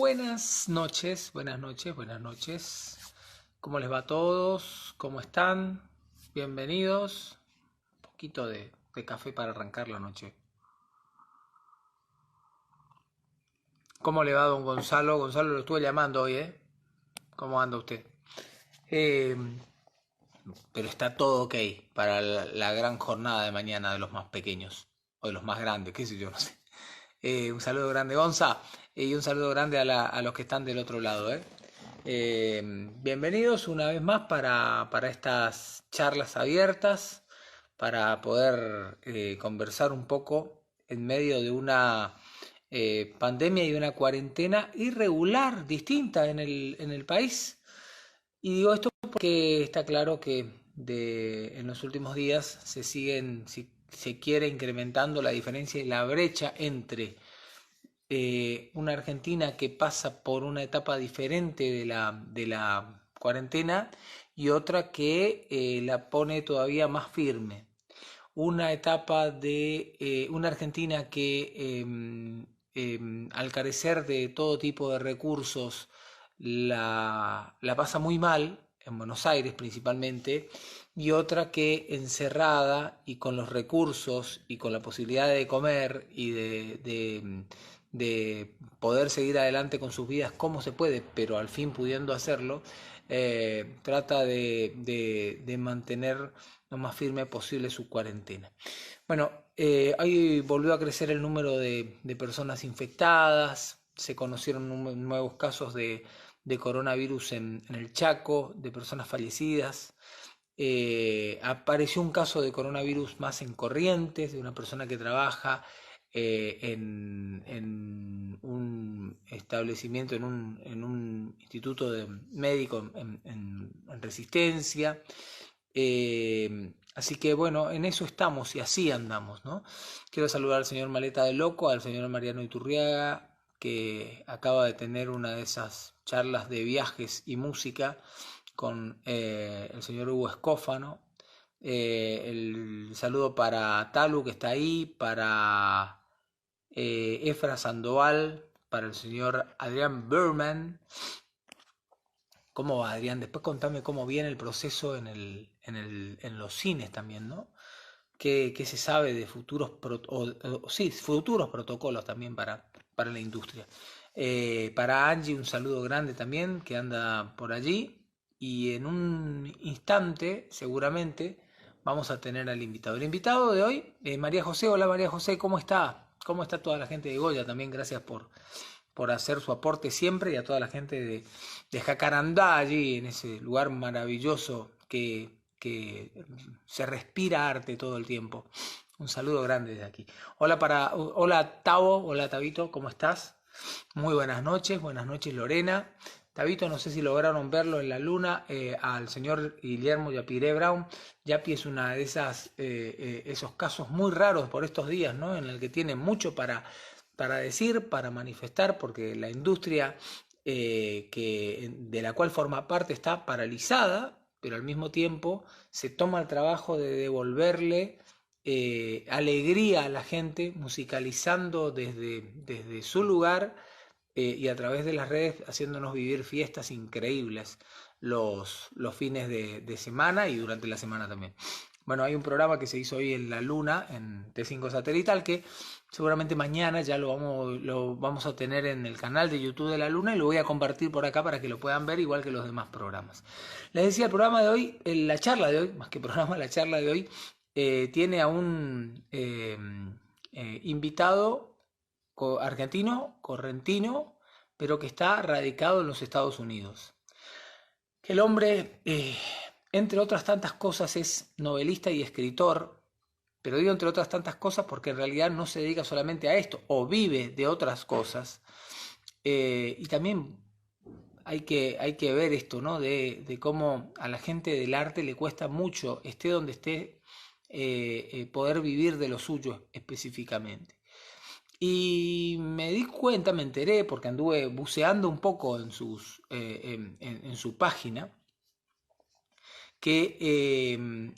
Buenas noches, buenas noches, buenas noches. ¿Cómo les va a todos? ¿Cómo están? Bienvenidos. Un poquito de café para arrancar la noche. ¿Cómo le va, don Gonzalo? Gonzalo, lo estuve llamando hoy, ¿eh? ¿Cómo anda usted? Eh, pero está todo ok para la gran jornada de mañana de los más pequeños. O de los más grandes, qué sé yo, no sé. Un saludo grande, Gonza, y un saludo grande a los que están del otro lado, ¿eh? Bienvenidos una vez más para estas charlas abiertas, para poder conversar un poco en medio de una pandemia y una cuarentena irregular, distinta en el país. Y digo esto porque está claro que en los últimos días si se quiere incrementando la diferencia y la brecha entre una Argentina que pasa por una etapa diferente de la cuarentena y otra que la pone todavía más firme. Una etapa de una Argentina que al carecer de todo tipo de recursos la pasa muy mal, en Buenos Aires principalmente, y otra que encerrada y con los recursos y con la posibilidad de comer y de poder seguir adelante con sus vidas como se puede, pero al fin pudiendo hacerlo, trata de mantener lo más firme posible su cuarentena. Bueno, hoy volvió a crecer el número de personas infectadas, se conocieron nuevos casos de coronavirus en el Chaco, de personas fallecidas. Apareció un caso de coronavirus más en Corrientes, de una persona que trabaja en un establecimiento, en un instituto de médico en Resistencia. Así que bueno, en eso estamos y así andamos, ¿no? Quiero saludar al señor Maleta de Loco, al señor Mariano Iturriaga, que acaba de tener una de esas charlas de viajes y música con el señor Hugo Escófano. El saludo para Talu, que está ahí, para Efra Sandoval, para el señor Adrián Berman. ¿Cómo va, Adrián? Después contame cómo viene el proceso en los cines también, ¿no? ¿Qué se sabe de sí, futuros protocolos también para la industria? Para Angie un saludo grande también, que anda por allí. Y en un instante, seguramente, vamos a tener al invitado. El invitado de hoy, María José. Hola María José, ¿cómo está? ¿Cómo está toda la gente de Goya? También gracias por hacer su aporte siempre y a toda la gente de Jacarandá allí, en ese lugar maravilloso que se respira arte todo el tiempo. Un saludo grande desde aquí. Hola Tavo, hola Tabito, ¿cómo estás? Muy buenas noches Lorena. Tabito, no sé si lograron verlo en la luna, al señor Guillermo Yapiré Brown. Yapi es una de esos casos muy raros por estos días, ¿no? En el que tiene mucho para decir, para manifestar, porque la industria de la cual forma parte está paralizada, pero al mismo tiempo se toma el trabajo de devolverle alegría a la gente, musicalizando desde su lugar y a través de las redes, haciéndonos vivir fiestas increíbles los fines de semana y durante la semana también. Bueno, hay un programa que se hizo hoy en la Luna, en T5 Satelital, que seguramente mañana ya lo vamos a tener en el canal de YouTube de la Luna y lo voy a compartir por acá para que lo puedan ver igual que los demás programas. Les decía, el programa de hoy, la charla de hoy, más que programa, la charla de hoy, tiene a un invitado argentino, correntino, pero que está radicado en los Estados Unidos. El hombre, entre otras tantas cosas, es novelista y escritor, pero digo entre otras tantas cosas porque en realidad no se dedica solamente a esto, o vive de otras cosas. Y también hay que ver esto, ¿no? De cómo a la gente del arte le cuesta mucho, esté donde esté, poder vivir de lo suyo específicamente. Y me di cuenta, me enteré, porque anduve buceando un poco en su página, que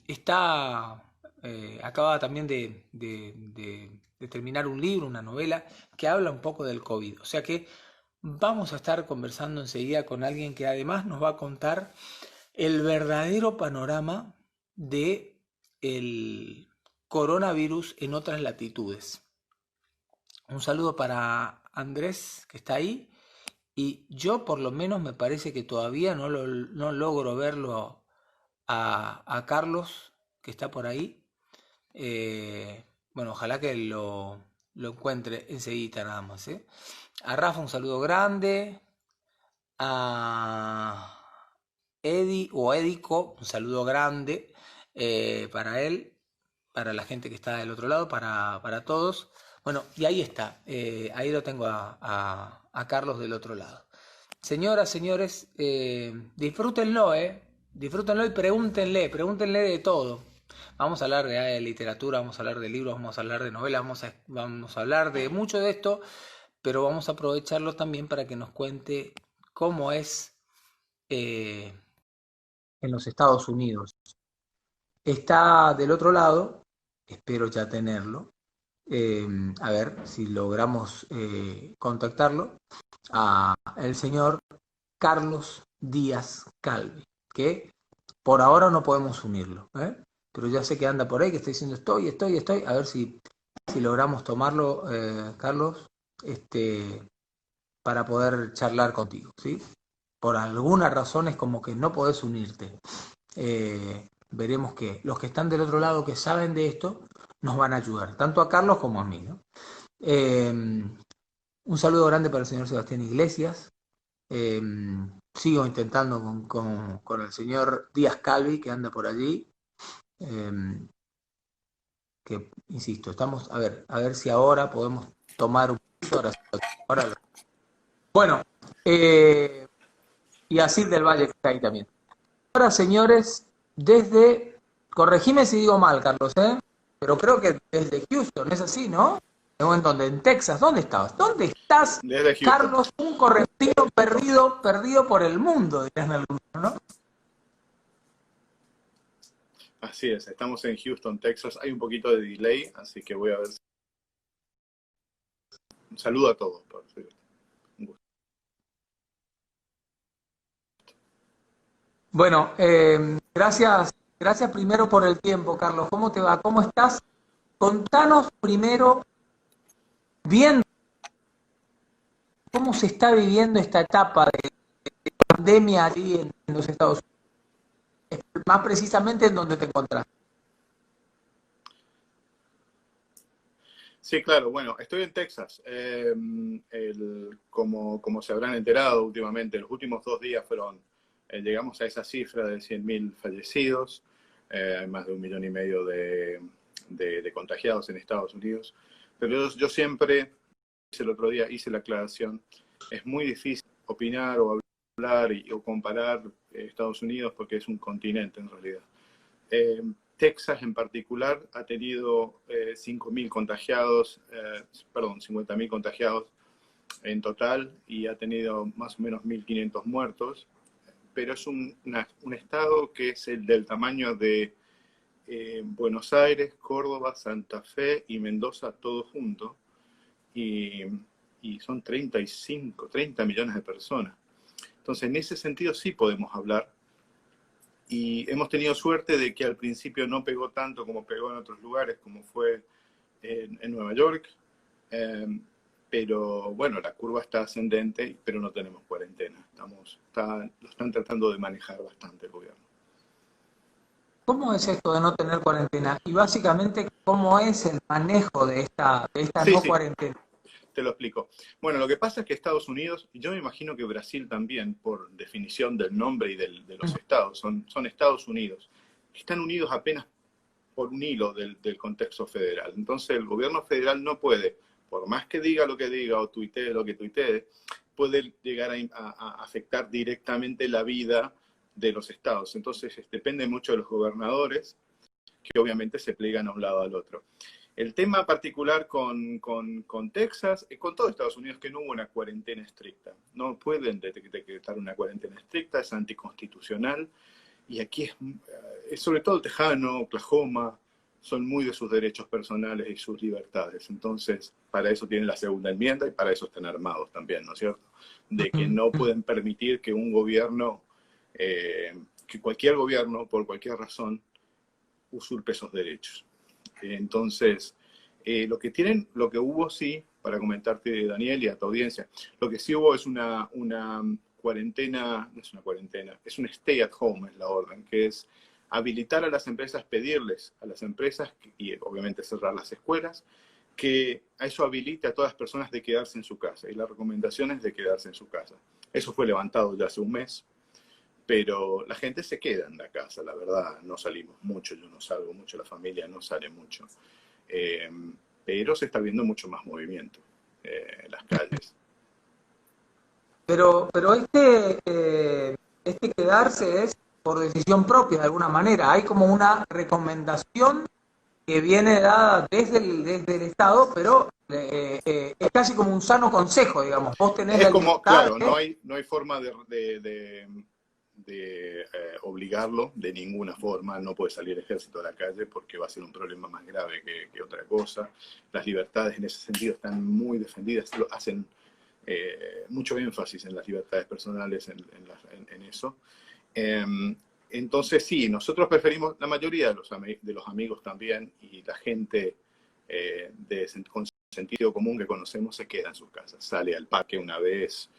acaba también de terminar un libro, una novela, que habla un poco del COVID. O sea que vamos a estar conversando enseguida con alguien que además nos va a contar el verdadero panorama de el coronavirus en otras latitudes. Un saludo para Andrés, que está ahí, y yo por lo menos me parece que todavía no logro verlo a Carlos, que está por ahí. Bueno, ojalá que lo encuentre enseguida nada más, ¿eh? A Rafa un saludo grande. A Eddie o Edico, un saludo grande para él, para la gente que está del otro lado, para todos. Bueno, y ahí está, ahí lo tengo a Carlos del otro lado. Señoras, señores, disfrútenlo, disfrútenlo y pregúntenle de todo. Vamos a hablar de literatura, vamos a hablar de libros, vamos a hablar de novelas, vamos a hablar de mucho de esto, pero vamos a aprovecharlo también para que nos cuente cómo es en los Estados Unidos. Está del otro lado, espero ya tenerlo, a ver si logramos contactarlo, a el señor Carlos Díaz Calvi, que por ahora no podemos unirlo, pero ya sé que anda por ahí, que está diciendo estoy, a ver si logramos tomarlo, Carlos, para poder charlar contigo, ¿sí? Por alguna razón es como que no podés unirte. Veremos que los que están del otro lado que saben de esto nos van a ayudar, tanto a Carlos como a mí, ¿no? Un saludo grande para el señor Sebastián Iglesias. Sigo intentando con el señor Díaz Calvi, que anda por allí. Que, insisto, estamos, a ver si ahora podemos tomar un poquito. Ahora bueno, y así del Valle que está ahí también. Ahora, señores, desde, corregime si digo mal, Carlos, pero creo que desde Houston, es así, ¿no? ¿En dónde? En Texas, ¿dónde estabas? ¿Dónde estás, Desde Houston. Carlos, un correntino perdido por el mundo, dirían algunos, ¿no? Así es, estamos en Houston, Texas. Hay un poquito de delay, así que voy a ver. Un saludo a todos, por cierto. Un gusto. Bueno, gracias primero por el tiempo, Carlos. ¿Cómo te va? ¿Cómo estás? Contanos primero bien cómo se está viviendo esta etapa de pandemia allí en los Estados Unidos, más precisamente en donde te encontrás. Sí, claro, bueno, estoy en Texas. Como se habrán enterado últimamente, los últimos 2 días llegamos a esa cifra de 100.000 fallecidos, hay más de 1,5 millones de contagiados en Estados Unidos. Pero yo siempre, el otro día hice la aclaración, es muy difícil opinar o hablar o comparar Estados Unidos porque es un continente en realidad. Texas en particular ha tenido 5.000 contagiados, 50.000 contagiados en total y ha tenido más o menos 1.500 muertos, pero es un estado que es el del tamaño de Buenos Aires, Córdoba, Santa Fe y Mendoza, todo junto, y son 30 millones de personas. Entonces, en ese sentido sí podemos hablar. Y hemos tenido suerte de que al principio no pegó tanto como pegó en otros lugares, como fue en Nueva York. Pero bueno, la curva está ascendente, pero no tenemos cuarentena. Lo están tratando de manejar bastante el gobierno. ¿Cómo es esto de no tener cuarentena? Y básicamente, ¿cómo es el manejo de esta Sí, no sí, cuarentena? te lo explico. Bueno, lo que pasa es que Estados Unidos, y yo me imagino que Brasil también, por definición del nombre y de los estados, son Estados Unidos. Están unidos apenas por un hilo del contexto federal. Entonces el gobierno federal no puede, por más que diga lo que diga o tuitee lo que tuitee, puede llegar a afectar directamente la vida de los estados. Entonces depende mucho de los gobernadores, que obviamente se plegan a un lado al otro. El tema particular con Texas, con todo Estados Unidos, que no hubo una cuarentena estricta. No pueden decretar una cuarentena estricta, es anticonstitucional. Y aquí es sobre todo Tejano, Oklahoma, son muy de sus derechos personales y sus libertades. Entonces, para eso tienen la segunda enmienda y para eso están armados también, ¿no es cierto? De que no pueden permitir que un gobierno, que cualquier gobierno, por cualquier razón, usurpe esos derechos. Entonces, lo que hubo sí, para comentarte, Daniel, y a tu audiencia, lo que sí hubo es una cuarentena, no es una cuarentena, es un stay at home, es la orden, que es habilitar a las empresas, pedirles a las empresas, y obviamente cerrar las escuelas, que a eso habilite a todas las personas de quedarse en su casa. Y la recomendación es de quedarse en su casa. Eso fue levantado ya hace un mes, pero la gente se queda en la casa, la verdad. No salimos mucho, yo no salgo mucho, la familia no sale mucho. Pero se está viendo mucho más movimiento en las calles. Pero este quedarse es por decisión propia de alguna manera. Hay como una recomendación que viene dada desde el Estado, pero es casi como un sano consejo, digamos. Vos tenés Es la como, libertad claro, de... no hay forma de obligarlo de ninguna forma. No puede salir el ejército a la calle porque va a ser un problema más grave que otra cosa. Las libertades en ese sentido están muy defendidas, hacen mucho énfasis en las libertades personales en eso. Entonces sí, nosotros preferimos, la mayoría de los amigos también y la gente con sentido común que conocemos se queda en sus casas, sale al parque una vez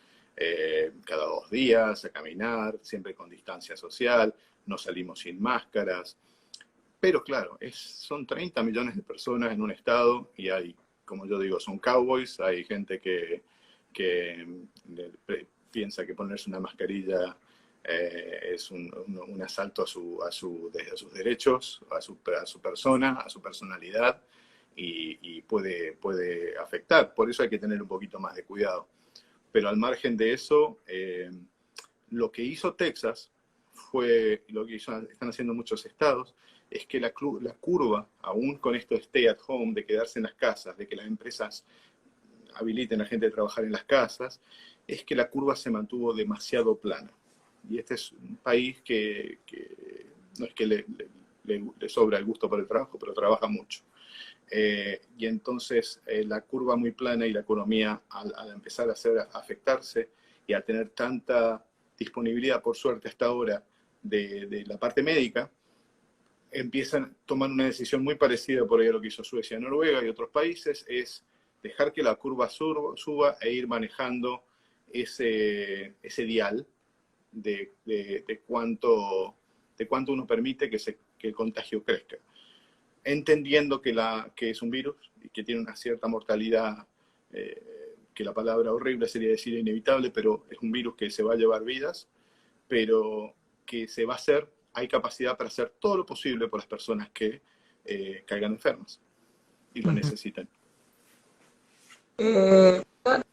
cada 2 días a caminar, siempre con distancia social, no salimos sin máscaras, pero claro, son 30 millones de personas en un estado y hay, como yo digo, son cowboys, hay gente que piensa que ponerse una mascarilla es un asalto a sus derechos, a su persona, a su personalidad y puede afectar. Por eso hay que tener un poquito más de cuidado. Pero al margen de eso, lo que hizo Texas fue, lo que están haciendo muchos estados, es que la curva, aún con esto de stay at home, de quedarse en las casas, de que las empresas habiliten a la gente a trabajar en las casas, es que la curva se mantuvo demasiado plana. Y este es un país que no es que le sobra el gusto por el trabajo, pero trabaja mucho. Y entonces la curva muy plana y la economía al empezar a afectarse y a tener tanta disponibilidad, por suerte hasta ahora, de la parte médica, empiezan a tomar una decisión muy parecida por ahí a lo que hizo Suecia, Noruega y otros países, es dejar que la curva suba e ir manejando ese dial de cuánto uno permite que el contagio crezca. Entendiendo que es un virus y que tiene una cierta mortalidad, que la palabra horrible sería decir inevitable, pero es un virus que se va a llevar vidas, pero que se va a hacer, hay capacidad para hacer todo lo posible por las personas que caigan enfermas y lo necesitan.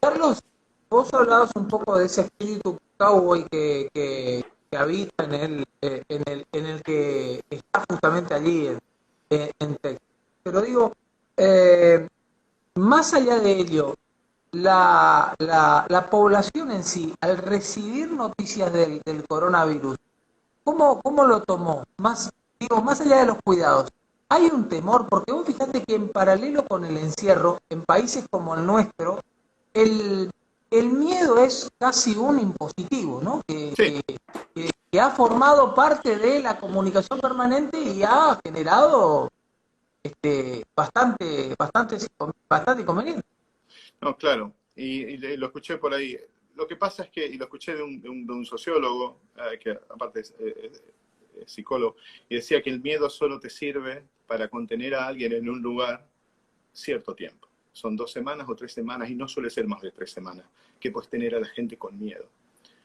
Carlos, vos hablabas un poco de ese espíritu cowboy que habita en el que está justamente allí en Texas. Pero digo, eh, más allá de ello, la población en sí, al recibir noticias del coronavirus, ¿cómo lo tomó? Digo, más allá de los cuidados, hay un temor, porque vos fíjate que en paralelo con el encierro, en países como el nuestro, el, el miedo es casi un impositivo, ¿no? Sí, Que ha formado parte de la comunicación permanente y ha generado bastante inconveniente. no, claro, y lo escuché por ahí. Lo que pasa es que, y lo escuché de un sociólogo, que aparte es psicólogo, y decía que el miedo solo te sirve para contener a alguien en un lugar cierto tiempo. Son 2 semanas o 3 semanas, y no suele ser más de 3 semanas, que puedes tener a la gente con miedo.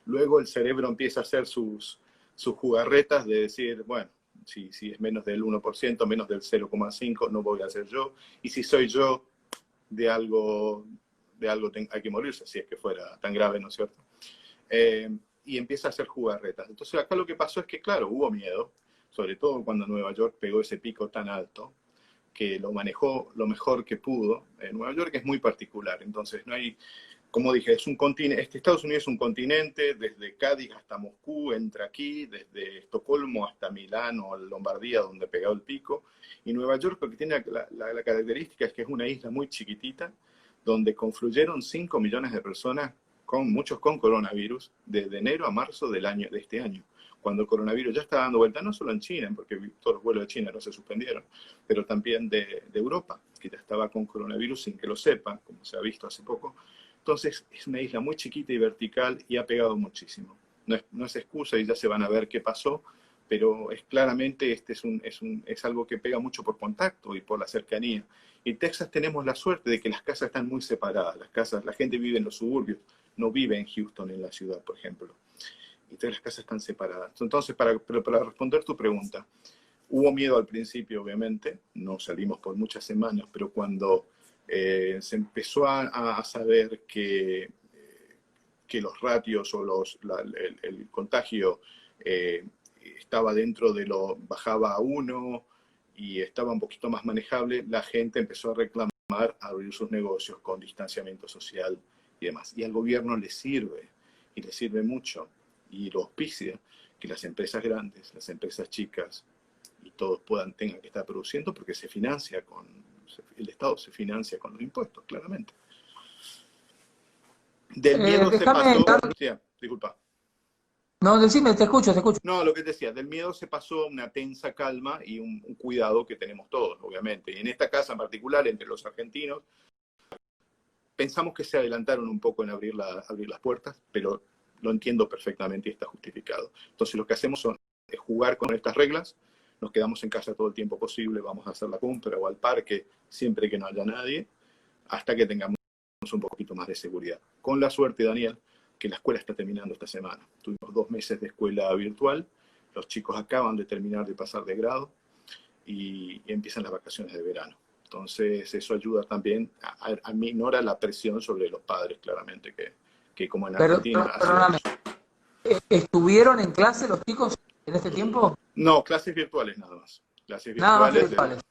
Luego el cerebro empieza a hacer sus jugarretas de decir, bueno, si es menos del 1%, menos del 0,5%, no voy a ser yo, y si soy yo, de algo hay que morirse, si es que fuera tan grave, ¿no es cierto? Y empieza a hacer jugarretas. Entonces acá lo que pasó es que, claro, hubo miedo, sobre todo cuando Nueva York pegó ese pico tan alto, que lo manejó lo mejor que pudo. Nueva York es muy particular, entonces no hay como dije, es un continente, Estados Unidos es un continente, desde Cádiz hasta Moscú, entra aquí, desde Estocolmo hasta Milán o Lombardía, donde pegado el pico, y Nueva York lo que tiene la característica es que es una isla muy chiquitita, donde confluyeron 5 millones de personas, muchos con coronavirus, desde enero a marzo de este año, cuando el coronavirus ya está dando vuelta, no solo en China, porque todos los vuelos de China no se suspendieron, pero también de Europa, que ya estaba con coronavirus sin que lo sepan, como se ha visto hace poco. Entonces es una isla muy chiquita y vertical y ha pegado muchísimo. No es excusa y ya se van a ver qué pasó, pero es claramente es algo que pega mucho por contacto y por la cercanía. En Texas tenemos la suerte de que las casas están muy separadas. La gente vive en los suburbios, no vive en Houston, en la ciudad, por ejemplo. Y todas las casas están separadas. Entonces, para responder tu pregunta, hubo miedo al principio, obviamente, no salimos por muchas semanas, pero cuando se empezó a saber que los ratios o el contagio estaba dentro de bajaba a 1 y estaba un poquito más manejable, la gente empezó a reclamar abrir sus negocios con distanciamiento social y demás. Y al gobierno le sirve, y le sirve mucho, y lo auspicia, que las empresas grandes, las empresas chicas, y todos tengan que estar produciendo porque el Estado se financia con los impuestos, claramente. Del miedo se pasó... Sí, disculpa. No, decime, te escucho. No, lo que te decía, del miedo se pasó a una tensa calma y un cuidado que tenemos todos, obviamente. Y en esta casa en particular, entre los argentinos, pensamos que se adelantaron un poco en abrir las puertas, pero lo entiendo perfectamente y está justificado. Entonces lo que hacemos es jugar con estas reglas, nos quedamos en casa todo el tiempo posible, vamos a hacer la compra o al parque siempre que no haya nadie, hasta que tengamos un poquito más de seguridad. Con la suerte, Daniel, que la escuela está terminando esta semana. Tuvimos 2 meses de escuela virtual, los chicos acaban de terminar de pasar de grado y empiezan las vacaciones de verano. Entonces eso ayuda también a minorar la presión sobre los padres, claramente, que como en Argentina... Perdóname, ¿estuvieron en clase los chicos en este tiempo? No, clases virtuales nada más. Clases Nada virtuales. más virtuales.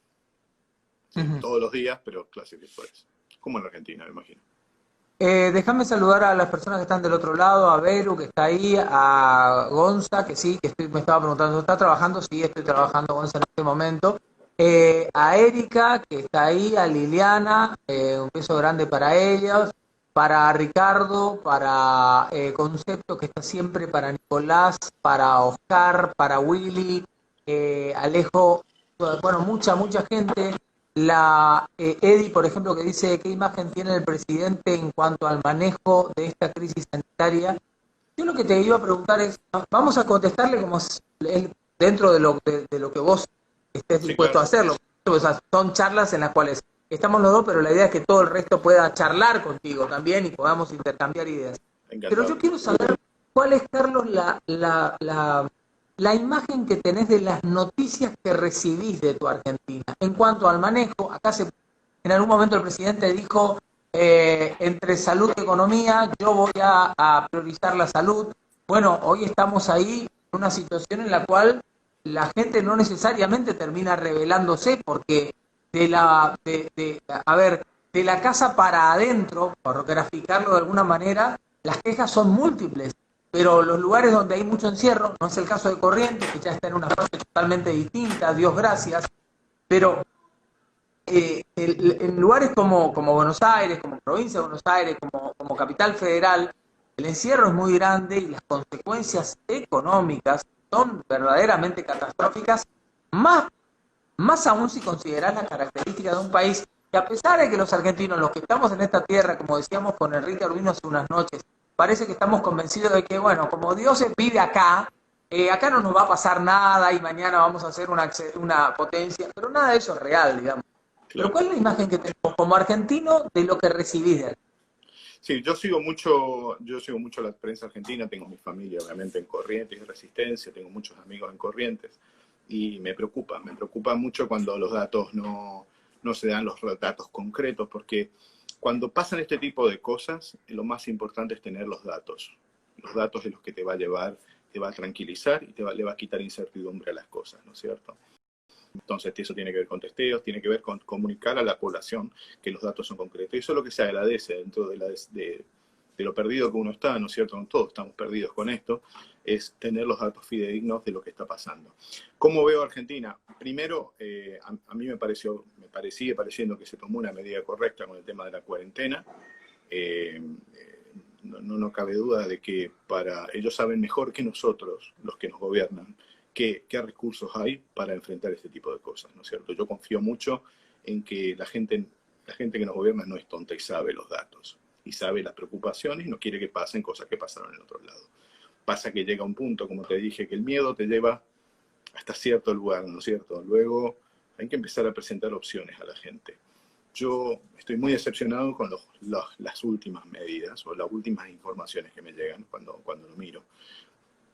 Sí, todos los días, pero clases virtuales. Como en Argentina, me imagino. Déjame saludar a las personas que están del otro lado, a Beru, que está ahí, a Gonza, que sí, me estaba preguntando, ¿está trabajando? Sí, estoy trabajando, Gonza, en este momento. A Erika, que está ahí, a Liliana, un beso grande para ellos, para Ricardo, para Concepto, que está siempre, para Nicolás, para Oscar, para Willy, Alejo, bueno, mucha gente. Eddie, por ejemplo, que dice qué imagen tiene el presidente en cuanto al manejo de esta crisis sanitaria. Yo lo que te iba a preguntar es, vamos a contestarle como dentro de lo que vos estés dispuesto a hacerlo. O sea, son charlas en las cuales estamos los dos, pero la idea es que todo el resto pueda charlar contigo también y podamos intercambiar ideas. Encantado. Pero yo quiero saber cuál es, Carlos, la imagen que tenés de las noticias que recibís de tu Argentina. En cuanto al manejo, en algún momento el presidente dijo, entre salud y economía, yo voy a priorizar la salud. Bueno, hoy estamos ahí en una situación en la cual la gente no necesariamente termina rebelándose porque de la casa para adentro, por graficarlo de alguna manera, las quejas son múltiples. Pero los lugares donde hay mucho encierro, no es el caso de Corrientes, que ya está en una fase totalmente distinta, Dios gracias, pero en lugares como Buenos Aires, como provincia de Buenos Aires, como capital federal, el encierro es muy grande y las consecuencias económicas son verdaderamente catastróficas, más aún si considerás las características de un país que, a pesar de que los argentinos, los que estamos en esta tierra, como decíamos con Enrique Urbino hace unas noches, parece que estamos convencidos de que, bueno, como Dios se vive acá, acá no nos va a pasar nada y mañana vamos a hacer una potencia, pero nada de eso es real, digamos. Claro. Pero ¿cuál es la imagen que tenemos como argentino de lo que recibís de él? Sí, yo sigo mucho la prensa argentina, tengo mi familia obviamente en Corrientes y Resistencia, tengo muchos amigos en Corrientes y me preocupa mucho cuando los datos no se dan los datos concretos, porque cuando pasan este tipo de cosas, lo más importante es tener los datos. Los datos es los que te va a llevar, te va a tranquilizar y le va a quitar incertidumbre a las cosas, ¿no es cierto? Entonces eso tiene que ver con testeos, tiene que ver con comunicar a la población que los datos son concretos. Y eso es lo que se agradece dentro de de lo perdido que uno está, ¿no es cierto? Todos estamos perdidos con esto, es tener los datos fidedignos de lo que está pasando. ¿Cómo veo a Argentina? Primero, a mí sigue pareciendo que se tomó una medida correcta con el tema de la cuarentena. No cabe duda de que ellos saben mejor que nosotros, los que nos gobiernan, qué recursos hay para enfrentar este tipo de cosas, ¿no es cierto? Yo confío mucho en que la gente que nos gobierna no es tonta y sabe los datos, y sabe las preocupaciones y no quiere que pasen cosas que pasaron en otro lado. Pasa que llega un punto, como te dije, que el miedo te lleva hasta cierto lugar, ¿no es cierto? Luego hay que empezar a presentar opciones a la gente. Yo estoy muy decepcionado con las últimas medidas o las últimas informaciones que me llegan cuando lo miro,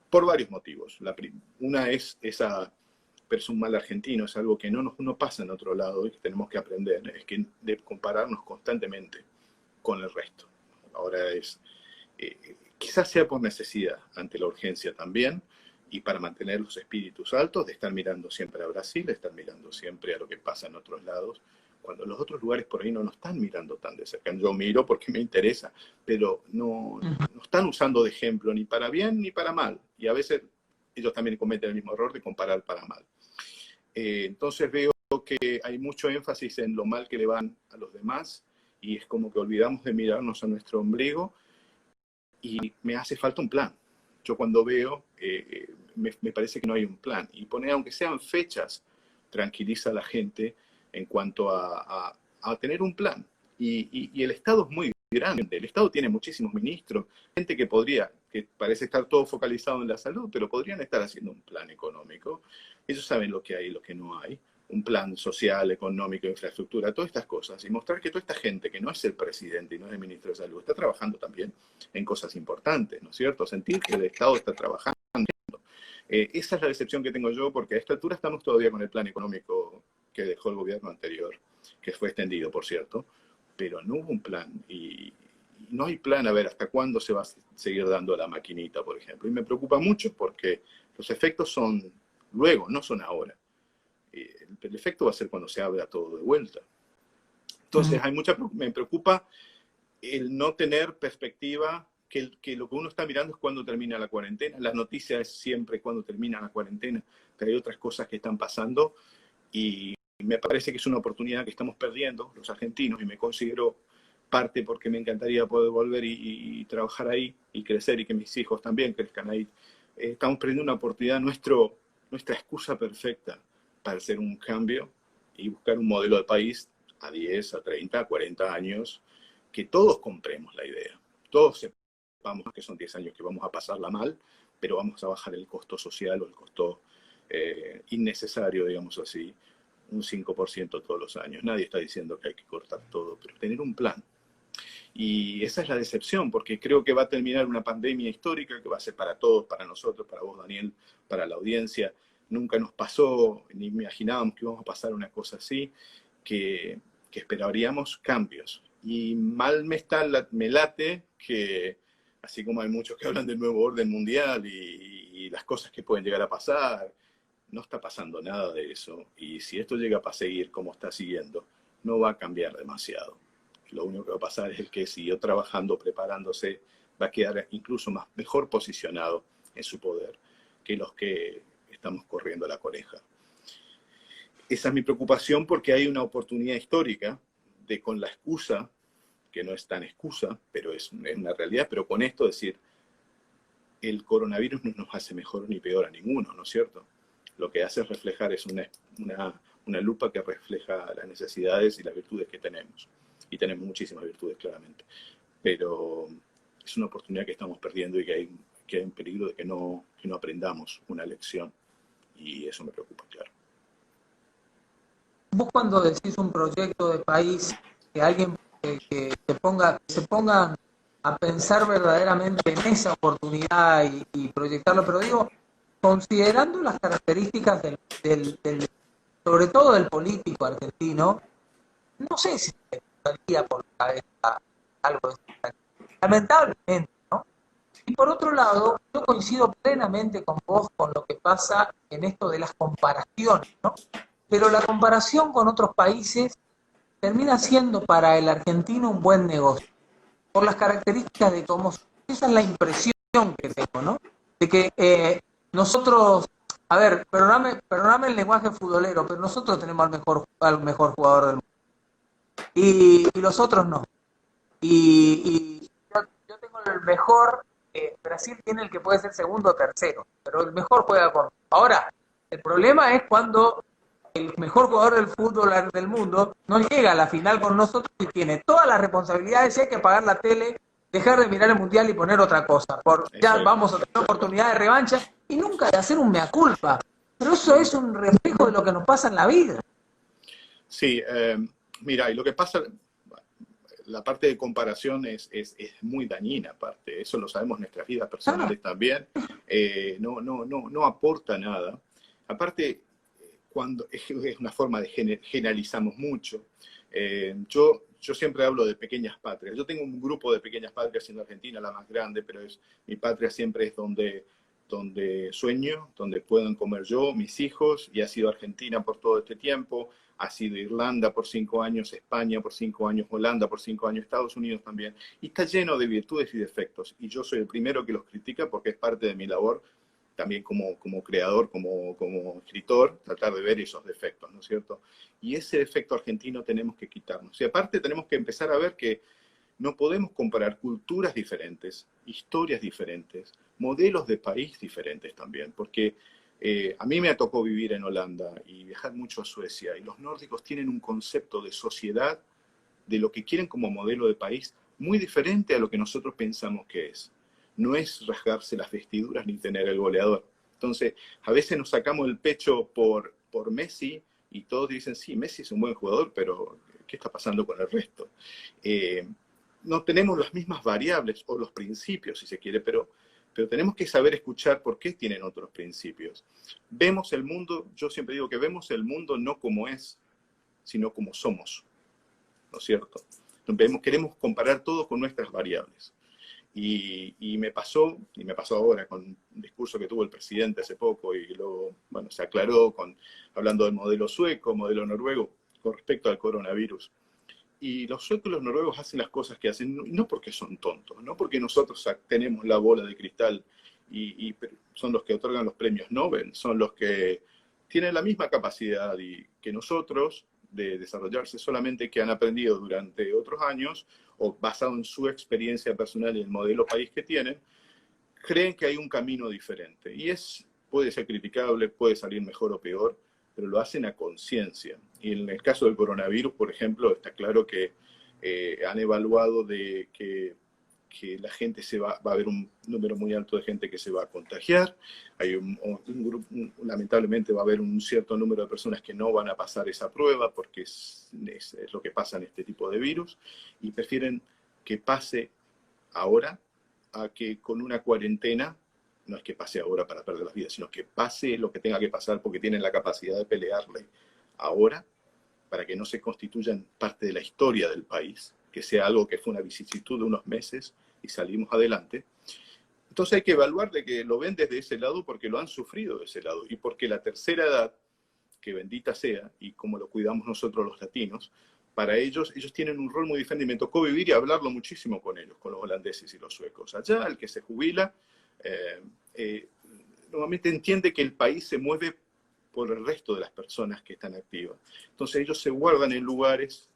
por varios motivos. Una es esa, pero es un mal argentino, es algo que no pasa en otro lado y que tenemos que aprender, es que de compararnos constantemente con el resto. Ahora quizás sea por necesidad, ante la urgencia también, y para mantener los espíritus altos, de estar mirando siempre a Brasil, de estar mirando siempre a lo que pasa en otros lados, cuando los otros lugares por ahí no nos están mirando tan de cerca. Yo miro porque me interesa, pero no están usando de ejemplo ni para bien ni para mal. Y a veces ellos también cometen el mismo error de comparar para mal. Entonces veo que hay mucho énfasis en lo mal que le van a los demás y es como que olvidamos de mirarnos a nuestro ombligo y me hace falta un plan. Yo cuando veo, me parece que no hay un plan. Y poner, aunque sean fechas, tranquiliza a la gente en cuanto a tener un plan. Y el Estado es muy grande. El Estado tiene muchísimos ministros, gente que parece estar todo focalizado en la salud, pero podrían estar haciendo un plan económico. Ellos saben lo que hay y lo que no hay. Un plan social, económico, infraestructura, todas estas cosas. Y mostrar que toda esta gente, que no es el presidente y no es el ministro de Salud, está trabajando también en cosas importantes, ¿no es cierto? Sentir que el Estado está trabajando. Esa es la decepción que tengo yo, porque a esta altura estamos todavía con el plan económico que dejó el gobierno anterior, que fue extendido, por cierto, pero no hubo un plan. Y no hay plan a ver hasta cuándo se va a seguir dando la maquinita, por ejemplo. Y me preocupa mucho porque los efectos son luego, no son ahora. El efecto va a ser cuando se abra todo de vuelta. Entonces, me preocupa el no tener perspectiva, que lo que uno está mirando es cuándo termina la cuarentena. La noticia es siempre cuándo termina la cuarentena, pero hay otras cosas que están pasando y me parece que es una oportunidad que estamos perdiendo los argentinos y me considero parte porque me encantaría poder volver y trabajar ahí y crecer y que mis hijos también crezcan ahí. Estamos perdiendo una oportunidad, nuestra excusa perfecta para hacer un cambio y buscar un modelo de país a 10, a 30, a 40 años, que todos compremos la idea. Todos sepamos que son 10 años que vamos a pasarla mal, pero vamos a bajar el costo social o el costo innecesario, digamos así, un 5% todos los años. Nadie está diciendo que hay que cortar todo, pero tener un plan. Y esa es la decepción, porque creo que va a terminar una pandemia histórica que va a ser para todos, para nosotros, para vos, Daniel, para la audiencia. Nunca nos pasó, ni imaginábamos que íbamos a pasar una cosa así, que esperaríamos cambios. Y mal me late que, así como hay muchos que hablan del nuevo orden mundial y las cosas que pueden llegar a pasar, no está pasando nada de eso. Y si esto llega a seguir como está siguiendo, no va a cambiar demasiado. Lo único que va a pasar es que siguió trabajando, preparándose, va a quedar incluso mejor posicionado en su poder que los que estamos corriendo la coneja. Esa es mi preocupación porque hay una oportunidad histórica de, con la excusa, que no es tan excusa, pero es una realidad, pero con esto decir, el coronavirus no nos hace mejor ni peor a ninguno, ¿no es cierto? Lo que hace es reflejar, es una lupa que refleja las necesidades y las virtudes que tenemos. Y tenemos muchísimas virtudes, claramente. Pero es una oportunidad que estamos perdiendo y que hay un peligro de que no aprendamos una lección. Y eso me preocupa, claro. Vos cuando decís un proyecto de país, que alguien que se ponga a pensar verdaderamente en esa oportunidad y proyectarlo, pero digo, considerando las características sobre todo del político argentino, no sé si me pasaría por la cabeza algo de eso. Lamentablemente, ¿no? Y por otro lado, yo coincido plenamente con vos con lo que pasa en esto de las comparaciones, ¿no? Pero la comparación con otros países termina siendo para el argentino un buen negocio. por las características de somos. Esa es la impresión que tengo, ¿no? De que nosotros, a ver, perdóname el lenguaje futbolero, pero nosotros tenemos al mejor jugador del mundo. Y los otros no. Y yo tengo el mejor, Brasil tiene el que puede ser segundo o tercero, pero el mejor juega con. Ahora, el problema es cuando el mejor jugador del fútbol del mundo no llega a la final con nosotros y tiene todas las responsabilidades y hay que apagar la tele, dejar de mirar el mundial y poner otra cosa. Ya vamos a tener oportunidad de revancha y nunca de hacer un mea culpa. Pero eso es un reflejo de lo que nos pasa en la vida. Sí, mira, y lo que pasa, la parte de comparación es muy dañina, aparte, eso lo sabemos en nuestras vidas personales también, no aporta nada. Aparte, cuando es una forma de generalizamos mucho. Yo siempre hablo de pequeñas patrias. Yo tengo un grupo de pequeñas patrias en Argentina, la más grande, pero mi patria siempre es donde sueño, donde puedan comer yo, mis hijos, y ha sido Argentina por todo este tiempo, ha sido Irlanda por 5 años, España por 5 años, Holanda por 5 años, Estados Unidos también, y está lleno de virtudes y defectos, y yo soy el primero que los critica porque es parte de mi labor, también como creador, como escritor, tratar de ver esos defectos, ¿no es cierto? Y ese defecto argentino tenemos que quitarnos. Y aparte tenemos que empezar a ver que no podemos comparar culturas diferentes, historias diferentes, modelos de país diferentes también, porque a mí me tocó vivir en Holanda y viajar mucho a Suecia, y los nórdicos tienen un concepto de sociedad, de lo que quieren como modelo de país, muy diferente a lo que nosotros pensamos que es. No es rasgarse las vestiduras ni tener el goleador. Entonces, a veces nos sacamos el pecho por Messi y todos dicen, sí, Messi es un buen jugador, pero ¿qué está pasando con el resto? No tenemos las mismas variables o los principios, si se quiere, pero tenemos que saber escuchar por qué tienen otros principios. Vemos el mundo, yo siempre digo que vemos el mundo no como es, sino como somos, ¿no es cierto? Queremos comparar todo con nuestras variables. Y me pasó ahora con un discurso que tuvo el presidente hace poco y luego, bueno, se aclaró hablando del modelo sueco, modelo noruego, con respecto al coronavirus. Y los suecos y los noruegos hacen las cosas que hacen, no porque son tontos, no porque nosotros tenemos la bola de cristal y son los que otorgan los premios Nobel, son los que tienen la misma capacidad que nosotros de desarrollarse, solamente que han aprendido durante otros años o basado en su experiencia personal y el modelo país que tienen, creen que hay un camino diferente. Y puede ser criticable, puede salir mejor o peor, pero lo hacen a conciencia. Y en el caso del coronavirus, por ejemplo, está claro que han evaluado de que la gente va a haber un número muy alto de gente que se va a contagiar, hay un grupo, lamentablemente va a haber un cierto número de personas que no van a pasar esa prueba porque es lo que pasa en este tipo de virus, y prefieren que pase ahora a que con una cuarentena, no es que pase ahora para perder las vidas, sino que pase lo que tenga que pasar porque tienen la capacidad de pelearle ahora para que no se constituyan parte de la historia del país, que sea algo que fue una vicisitud de unos meses y salimos adelante. Entonces hay que evaluar de que lo ven desde ese lado porque lo han sufrido de ese lado y porque la tercera edad, que bendita sea, y como lo cuidamos nosotros los latinos, para ellos tienen un rol muy diferente. Y me tocó vivir y hablarlo muchísimo con ellos, con los holandeses y los suecos. Allá, el que se jubila, normalmente entiende que el país se mueve por el resto de las personas que están activas. Entonces ellos se guardan en lugares,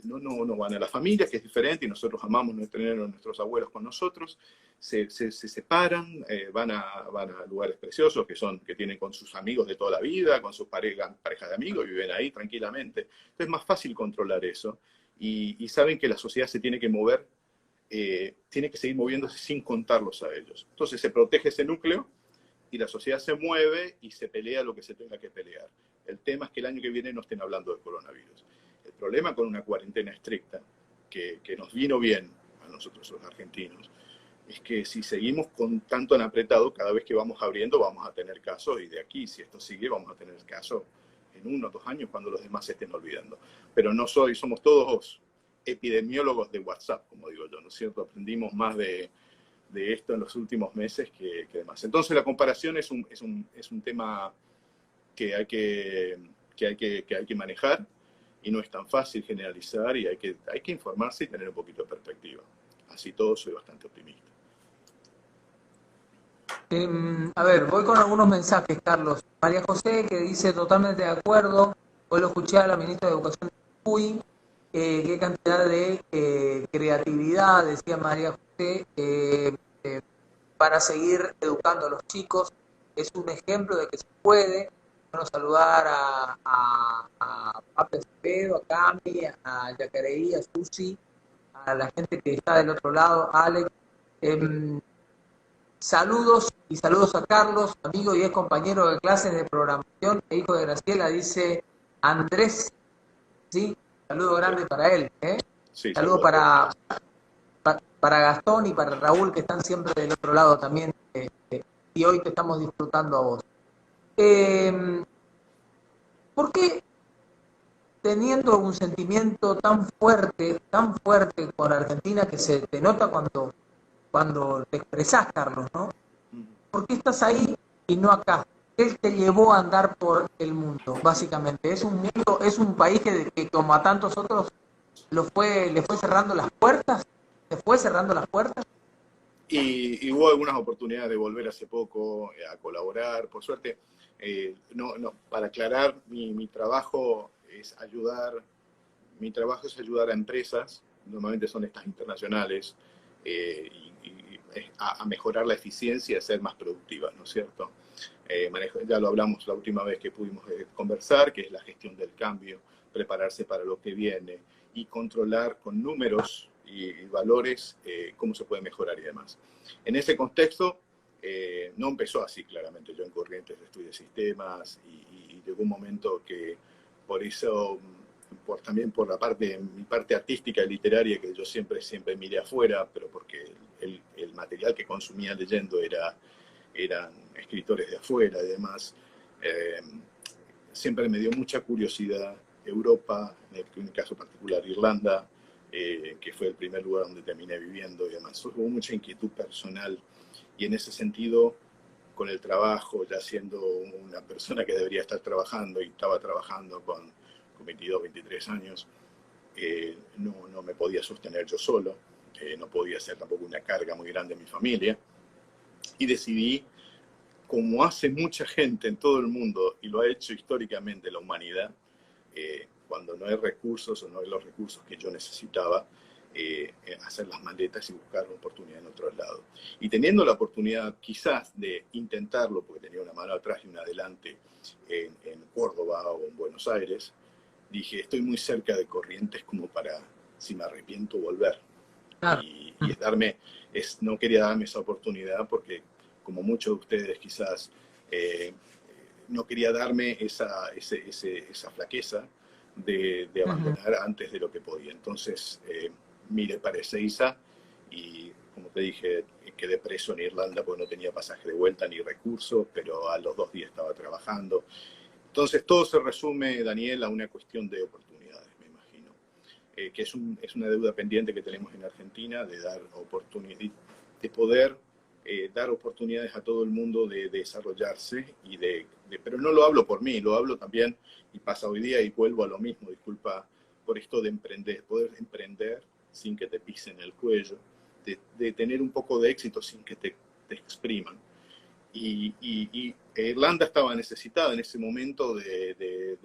no van a la familia, que es diferente, y nosotros amamos tener a nuestros abuelos con nosotros, se separan, van a lugares preciosos que tienen con sus amigos de toda la vida, con sus parejas de amigos, y viven ahí tranquilamente. Entonces es más fácil controlar eso, y saben que la sociedad se tiene que mover, tiene que seguir moviéndose sin contarlos a ellos. Entonces se protege ese núcleo, y la sociedad se mueve y se pelea lo que se tenga que pelear. El tema es que el año que viene no estén hablando del coronavirus. El problema con una cuarentena estricta, que nos vino bien a nosotros los argentinos, es que si seguimos con tanto en apretado, cada vez que vamos abriendo vamos a tener casos, y de aquí, si esto sigue, vamos a tener casos en 1 o 2 años cuando los demás se estén olvidando. Pero somos todos epidemiólogos de WhatsApp, como digo yo, ¿no es cierto? Aprendimos más de esto en los últimos meses que demás. Entonces la comparación es un tema que hay que manejar, y no es tan fácil generalizar y hay que informarse y tener un poquito de perspectiva. Así todo, soy bastante optimista. A ver, voy con algunos mensajes, Carlos. María José, que dice totalmente de acuerdo. Hoy lo escuché a la ministra de Educación de Jujuy. Qué cantidad de creatividad, decía María José, para seguir educando a los chicos. Es un ejemplo de que se puede. Bueno, saludar a Pape Acevedo, a Cami, a Yacareí, a Susi, a la gente que está del otro lado, Alex. Saludos y saludos a Carlos, amigo y ex compañero de clases de programación e hijo de Graciela, dice Andrés. Sí, saludo Sí, grande para él. sí, Saludo saludos a todos. para Gastón y para Raúl, que están siempre del otro lado también. Y hoy te estamos disfrutando a vos. ¿Por qué teniendo un sentimiento tan fuerte por Argentina que se te nota cuando te expresás, Carlos, ¿no? ¿Por qué estás ahí y no acá? ¿Qué te llevó a andar por el mundo, básicamente? Es un país que como a tantos otros le fue cerrando las puertas, se fue cerrando las puertas. Y hubo algunas oportunidades de volver hace poco a colaborar. Por suerte, para aclarar, mi trabajo es ayudar a empresas, normalmente son estas internacionales, a mejorar la eficiencia y a ser más productivas, ¿no es cierto? Ya lo hablamos la última vez que pudimos conversar, que es la gestión del cambio, prepararse para lo que viene y controlar con números y valores cómo se puede mejorar y demás. En ese contexto, no empezó así claramente. Yo en Corrientes estudié sistemas y llegó un momento que por eso, también por mi parte artística y literaria, que yo siempre miré afuera, pero porque el material que consumía leyendo eran escritores de afuera y demás, siempre me dio mucha curiosidad Europa, en el caso particular Irlanda, que fue el primer lugar donde terminé viviendo y demás. Hubo mucha inquietud personal y en ese sentido, con el trabajo, ya siendo una persona que debería estar trabajando y estaba trabajando con 22, 23 años, no me podía sostener yo solo, no podía ser tampoco una carga muy grande en mi familia y decidí, como hace mucha gente en todo el mundo y lo ha hecho históricamente la humanidad, cuando no hay recursos o no hay los recursos que yo necesitaba, hacer las maletas y buscar una oportunidad en otro lado. Y teniendo la oportunidad quizás de intentarlo, porque tenía una mano atrás y una adelante en Córdoba o en Buenos Aires, dije, estoy muy cerca de Corrientes como para, si me arrepiento, volver. Claro. Y no quería darme esa oportunidad porque, como muchos de ustedes quizás, no quería darme esa flaqueza de abandonar antes de lo que podía. Entonces, miré para Ezeiza y, como te dije, quedé preso en Irlanda porque no tenía pasaje de vuelta ni recursos, pero a los 2 días estaba trabajando. Entonces, todo se resume, Daniel, a una cuestión de oportunidades, me imagino. Que es una deuda pendiente que tenemos en Argentina de dar oportunidades, de poder dar oportunidades a todo el mundo de desarrollarse pero no lo hablo por mí, lo hablo también, y pasa hoy día y vuelvo a lo mismo, disculpa por esto de emprender, poder emprender sin que te pisen el cuello, de tener un poco de éxito sin que te expriman. Y Irlanda estaba necesitada en ese momento de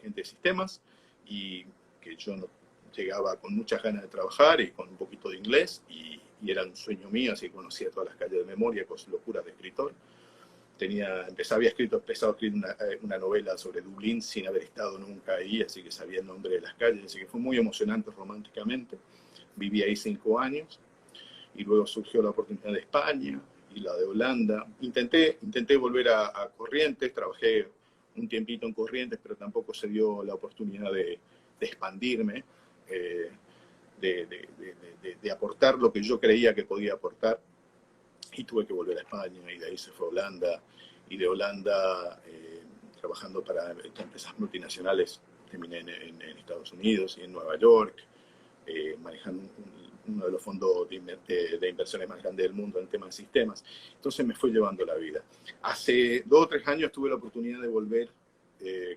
gente de sistemas y que yo no llegaba con muchas ganas de trabajar y con un poquito de inglés y era un sueño mío, así que conocía todas las calles de memoria con locuras de escritor. Había empezado a escribir una novela sobre Dublín sin haber estado nunca ahí, así que sabía el nombre de las calles, así que fue muy emocionante románticamente. Viví ahí 5 años y luego surgió la oportunidad de España y la de Holanda. Intenté volver a Corrientes, trabajé un tiempito en Corrientes, pero tampoco se dio la oportunidad de expandirme, de aportar lo que yo creía que podía aportar, y tuve que volver a España, y de ahí se fue a Holanda, y de Holanda, trabajando para empresas multinacionales, terminé en Estados Unidos y en Nueva York, manejando uno de los fondos de inversiones más grandes del mundo en temas de sistemas. Entonces me fue llevando la vida. Hace 2 o 3 años tuve la oportunidad de volver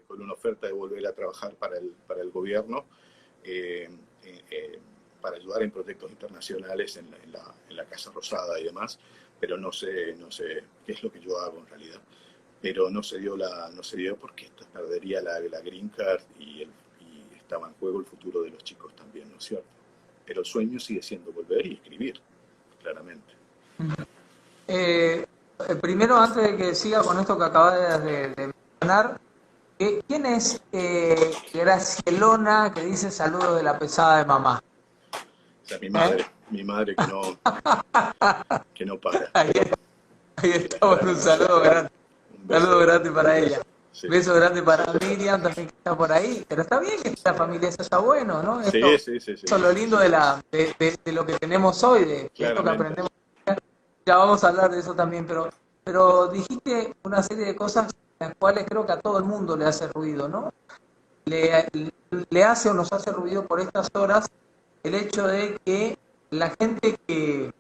con una oferta de volver a trabajar para el gobierno, eh, para ayudar en proyectos internacionales en la Casa Rosada y demás, pero no sé qué es lo que yo hago en realidad. Pero no se dio porque perdería la green card y estaba en juego el futuro de los chicos también, ¿no es cierto? Pero el sueño sigue siendo volver y escribir, claramente. Eh, Primero, antes de que siga con esto que acabas de mencionar, ¿quién es Gracielona que dice saludos de la pesada de mamá? O sea, ¿Eh? mi madre que no para. Ahí, ahí Que la está, bueno, un extrañamos. saludo grande. Un Saludo beso. grande para ella. Sí, Beso grande para Miriam también que está por ahí. Pero está bien que la familia, eso está bueno, ¿no? sí, Esto, sí, sí, sí, eso es lo lindo de lo que tenemos hoy, de esto que claramente. aprendemos. Ya vamos a hablar de eso también, pero dijiste una serie de cosas las cuales creo que a todo el mundo le hace ruido, ¿no? Le, le hace o nos hace ruido por estas horas el hecho de que la gente que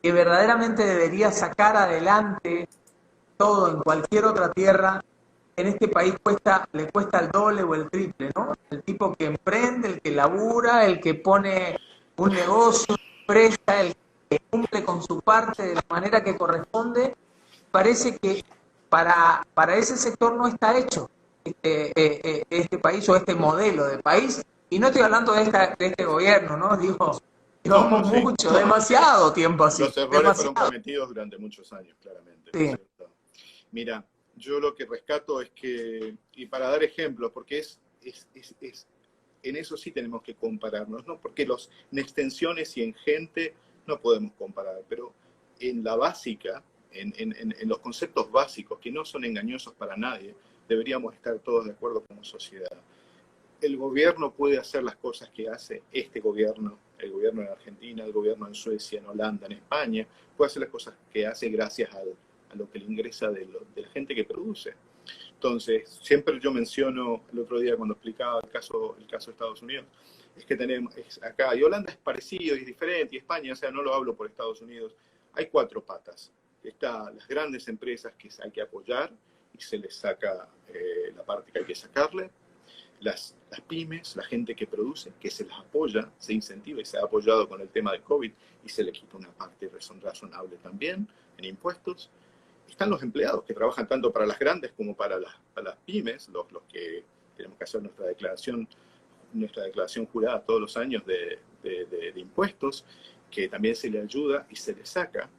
verdaderamente debería sacar adelante todo en cualquier otra tierra, en este país le cuesta el doble o el triple, ¿no? El tipo que emprende, el que labura, el que pone un negocio, una empresa, el que cumple con su parte de la manera que corresponde, parece que para ese sector no está hecho este país o este modelo de país. Y no estoy hablando de este gobierno, ¿no? Digo, No, no, llevamos sí. mucho, demasiado tiempo así, Los errores fueron demasiado. cometidos durante muchos años, claramente, ¿no es Sí. cierto? Mira, yo lo que rescato es que, y para dar ejemplos, porque en eso sí tenemos que compararnos, ¿no? Porque en extensiones y en gente no podemos comparar, pero en la básica, en los conceptos básicos, que no son engañosos para nadie, deberíamos estar todos de acuerdo como sociedad. El gobierno puede hacer las cosas que hace este gobierno, el gobierno en Argentina, el gobierno en Suecia, en Holanda, en España, puede hacer las cosas que hace gracias a lo que le ingresa de la gente que produce. Entonces, siempre yo menciono, el otro día cuando explicaba el caso de Estados Unidos, es que tenemos acá, y Holanda es parecido y es diferente, y España, o sea, no lo hablo por Estados Unidos, hay cuatro patas. Están las grandes empresas que hay que apoyar y se les saca la parte que hay que sacarle. Las pymes, la gente que produce, que se las apoya, se incentiva y se ha apoyado con el tema de COVID y se le quita una parte razonable también en impuestos. Están los empleados que trabajan tanto para las grandes como para las pymes, los que tenemos que hacer nuestra declaración jurada todos los años de impuestos, que también se le ayuda y se le saca.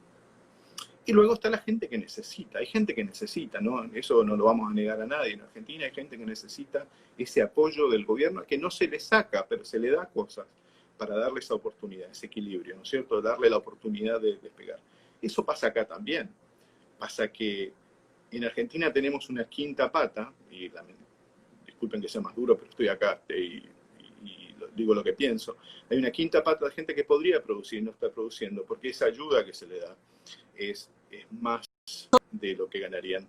Y luego está la gente que necesita. Hay gente que necesita, ¿no? Eso no lo vamos a negar a nadie. En Argentina hay gente que necesita ese apoyo del gobierno que no se le saca, pero se le da cosas para darle esa oportunidad, ese equilibrio, ¿no es cierto? Darle la oportunidad de despegar. Eso pasa acá también. Pasa que en Argentina tenemos una quinta pata, y disculpen que sea más duro, pero estoy acá y digo lo que pienso. Hay una quinta pata de gente que podría producir y no está produciendo, porque esa ayuda que se le da es más de lo que ganarían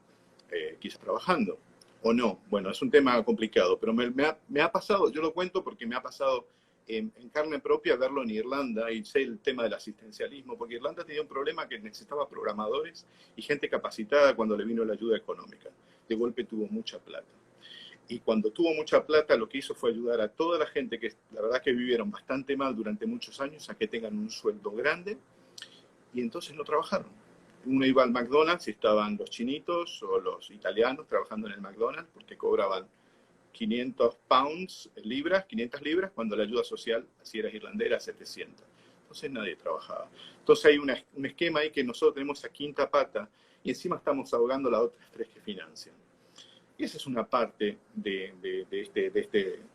quizás trabajando, o no. Bueno, es un tema complicado, pero me ha pasado, yo lo cuento porque me ha pasado en carne propia verlo en Irlanda, y sé el tema del asistencialismo, porque Irlanda tenía un problema que necesitaba programadores y gente capacitada cuando le vino la ayuda económica. De golpe tuvo mucha plata. Y cuando tuvo mucha plata, lo que hizo fue ayudar a toda la gente que, la verdad, que vivieron bastante mal durante muchos años, a que tengan un sueldo grande, y entonces no trabajaron. Uno iba al McDonald's y estaban los chinitos o los italianos trabajando en el McDonald's porque cobraban 500 pounds, libras, 500 libras, cuando la ayuda social, si eras irlandés, era 700. Entonces nadie trabajaba. Entonces hay un esquema ahí que nosotros tenemos esa quinta pata y encima estamos ahogando las otras tres que financian. Y esa es una parte de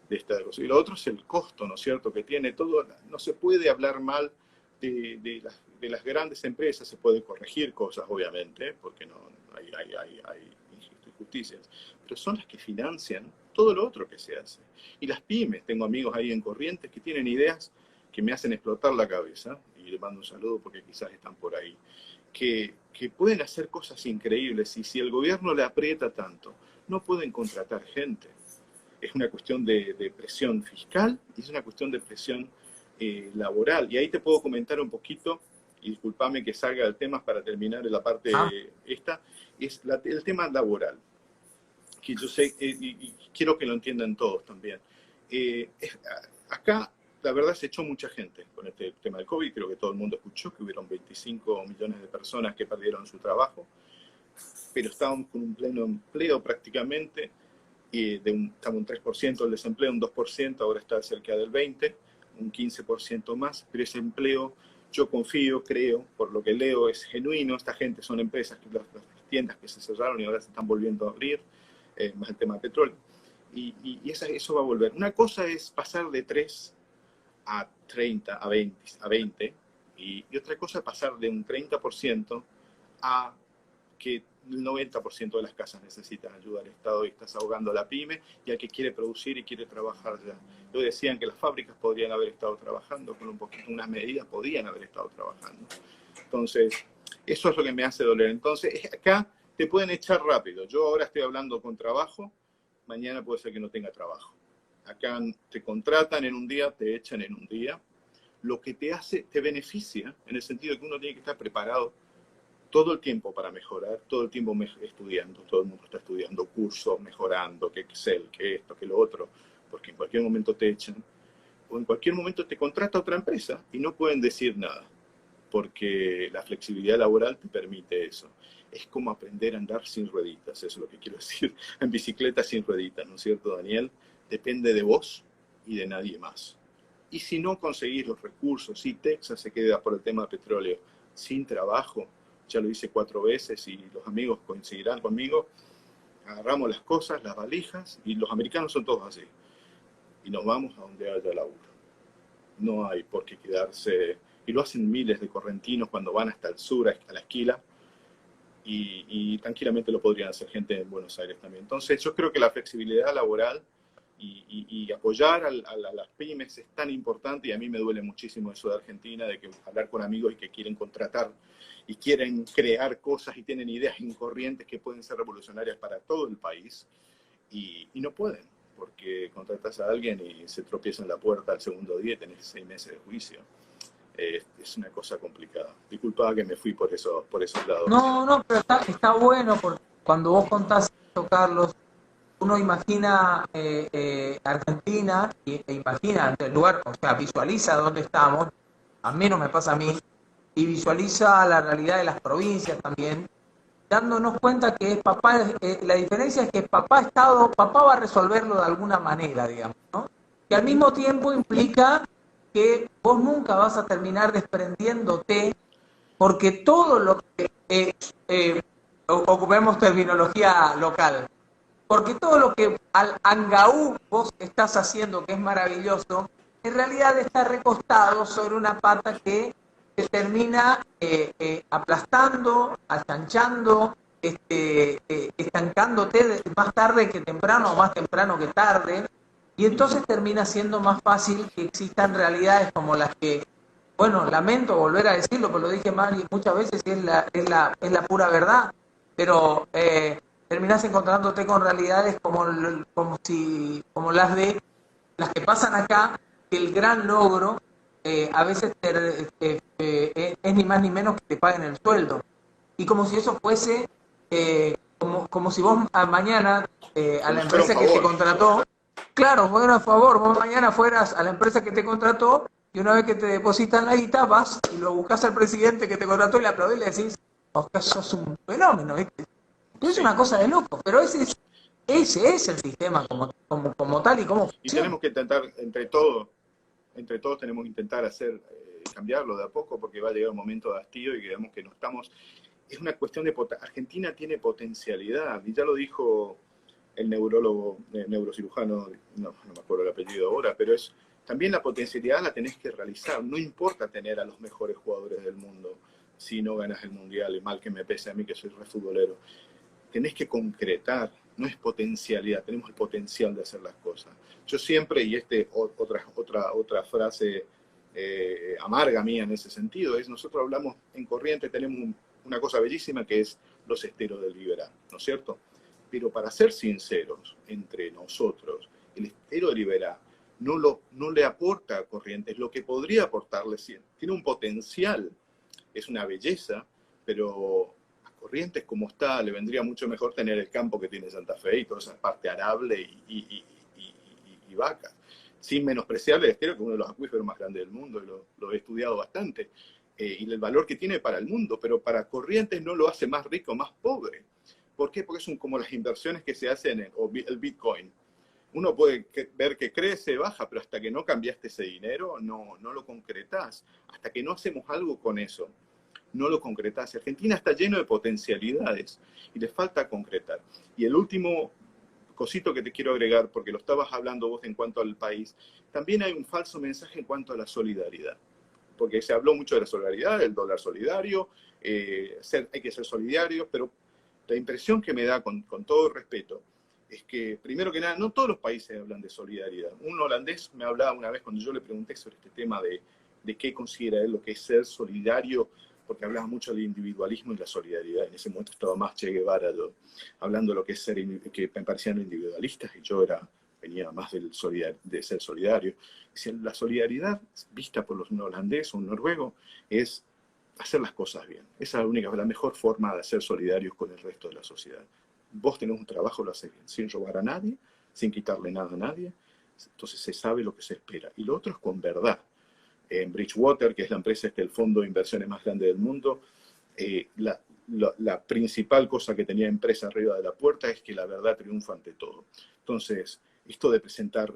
esta cosa. Y lo otro es el costo, ¿no es cierto?, que tiene todo. No se puede hablar mal de las grandes empresas, se puede corregir cosas, obviamente, porque no hay injusticias, pero son las que financian todo lo otro que se hace. Y las pymes, tengo amigos ahí en Corrientes que tienen ideas que me hacen explotar la cabeza, y les mando un saludo porque quizás están por ahí, que pueden hacer cosas increíbles, y si el gobierno le aprieta tanto, no pueden contratar gente. Es una cuestión de presión fiscal y es una cuestión de presión laboral. Y ahí te puedo comentar un poquito, y discúlpame que salga del tema para terminar la parte esta, es el tema laboral. que yo sé, y quiero que lo entiendan todos también. Acá, la verdad, se echó mucha gente con este tema del COVID. Creo que todo el mundo escuchó que hubieron 25 millones de personas que perdieron su trabajo, pero estábamos con un pleno empleo prácticamente, y estaba un 3% el desempleo, un 2%, ahora está cerca del 20%, un 15% más, pero ese empleo, yo confío, creo, por lo que leo, es genuino. Esta gente son empresas, las tiendas que se cerraron y ahora se están volviendo a abrir, más el tema del petróleo. Y eso va a volver. Una cosa es pasar de 3 a 30, a 20 y otra cosa es pasar de un 30% a que el 90% de las casas necesitan ayuda del Estado y estás ahogando a la pyme y al que quiere producir y quiere trabajar ya. Yo decían que las fábricas podrían haber estado trabajando, con un poquito, unas medidas podían haber estado trabajando. Entonces, eso es lo que me hace doler. Entonces, acá te pueden echar rápido. Yo ahora estoy hablando con trabajo, mañana puede ser que no tenga trabajo. Acá te contratan en un día, te echan en un día. Lo que te beneficia en el sentido de que uno tiene que estar preparado todo el tiempo para mejorar, todo el tiempo estudiando, todo el mundo está estudiando cursos, mejorando, que Excel, que esto, que lo otro, porque en cualquier momento te echan, o en cualquier momento te contrata otra empresa y no pueden decir nada, porque la flexibilidad laboral te permite eso. Es como aprender a andar sin rueditas, eso es lo que quiero decir, en bicicleta sin rueditas, ¿no es cierto, Daniel? Depende de vos y de nadie más. Y si no conseguís los recursos, si Texas se queda por el tema del petróleo sin trabajo, ya lo hice 4 veces y los amigos coincidirán conmigo, agarramos las cosas, las valijas, y los americanos son todos así, y nos vamos a donde haya laburo. No hay por qué quedarse, y lo hacen miles de correntinos cuando van hasta el sur, a la esquila, y tranquilamente lo podrían hacer gente en Buenos Aires también. Entonces yo creo que la flexibilidad laboral y apoyar a las pymes es tan importante, y a mí me duele muchísimo eso de Argentina, de que hablar con amigos y que quieren contratar y quieren crear cosas y tienen ideas incorrientes que pueden ser revolucionarias para todo el país y no pueden, porque contratas a alguien y se tropieza en la puerta al segundo día y tenés 6 meses de juicio. Es una cosa complicada. Disculpa que me fui por esos lados. No, no, pero está bueno porque cuando vos contás esto, Carlos, uno imagina Argentina e imagina el lugar, o sea, visualiza dónde estamos, al menos me pasa a mí, y visualiza la realidad de las provincias también, dándonos cuenta que es papá, la diferencia es que papá va a resolverlo de alguna manera, digamos, ¿no? Que al mismo tiempo implica que vos nunca vas a terminar desprendiéndote, porque todo lo que, ocupemos terminología local, porque todo lo que al Angaú vos estás haciendo, que es maravilloso, en realidad está recostado sobre una pata que te termina aplastando, achanchando, estancándote más tarde que temprano o más temprano que tarde, y entonces termina siendo más fácil que existan realidades como las que, bueno, lamento volver a decirlo, pero lo dije muchas veces y es la pura verdad, pero terminás encontrándote con realidades como las que pasan acá, que el gran logro a veces es ni más ni menos que te paguen el sueldo. Y como si eso fuese, como si vos mañana a la empresa que te contrató, claro, bueno, a favor, vos mañana fueras a la empresa que te contrató y una vez que te depositan la guita, vas y lo buscas al presidente que te contrató y le aplaudís y le decís, Oscar, sos un fenómeno, ¿viste? Pero es una cosa de loco, pero ese es el sistema como tal y como Y funciona. tenemos que intentar, entre todos tenemos que intentar hacer, cambiarlo de a poco, porque va a llegar un momento de hastío y creemos que no estamos. Es una cuestión de Argentina tiene potencialidad, y ya lo dijo el neurólogo, neurocirujano, no me acuerdo el apellido ahora, pero es también la potencialidad la tenés que realizar. No importa tener a los mejores jugadores del mundo si no ganas el mundial, y mal que me pese a mí que soy re futbolero. Tenés que concretar, no es potencialidad, tenemos el potencial de hacer las cosas. Yo siempre, y otra frase amarga mía en ese sentido, es nosotros hablamos en Corrientes, tenemos una cosa bellísima que es los esteros del Liberal, ¿no es cierto? Pero para ser sinceros entre nosotros, el estero de Liberal no le aporta a Corrientes lo que podría aportarle, tiene un potencial, es una belleza, pero Corrientes como está, le vendría mucho mejor tener el campo que tiene Santa Fe y toda esa parte arable y vacas. Sin menospreciarle, creo que uno de los acuíferos más grandes del mundo, y lo he estudiado bastante, y el valor que tiene para el mundo, pero para Corrientes no lo hace más rico, más pobre. ¿Por qué? Porque son como las inversiones que se hacen o el Bitcoin. Uno puede ver que crece, baja, pero hasta que no cambiaste ese dinero, no lo concretás. Hasta que no hacemos algo con eso, no lo concretás. Argentina está lleno de potencialidades y le falta concretar. Y el último cosito que te quiero agregar, porque lo estabas hablando vos en cuanto al país, también hay un falso mensaje en cuanto a la solidaridad. Porque se habló mucho de la solidaridad, del dólar solidario, hay que ser solidarios, pero la impresión que me da, con todo respeto, es que, primero que nada, no todos los países hablan de solidaridad. Un holandés me hablaba una vez cuando yo le pregunté sobre este tema de qué considera él lo que es ser solidario, porque hablaba mucho del individualismo y la solidaridad. En ese momento estaba más Che Guevara hablando de lo que es ser, que me parecían individualistas, y yo venía más de ser solidario. Decía, la solidaridad vista por los holandeses o un noruego es hacer las cosas bien. Esa es la mejor forma de ser solidarios con el resto de la sociedad. Vos tenés un trabajo, lo haces bien, sin robar a nadie, sin quitarle nada a nadie, entonces se sabe lo que se espera. Y lo otro es con verdad. En Bridgewater, que es la empresa, el fondo de inversiones más grande del mundo, la principal cosa que tenía empresa arriba de la puerta es que la verdad triunfa ante todo. Entonces, esto de presentar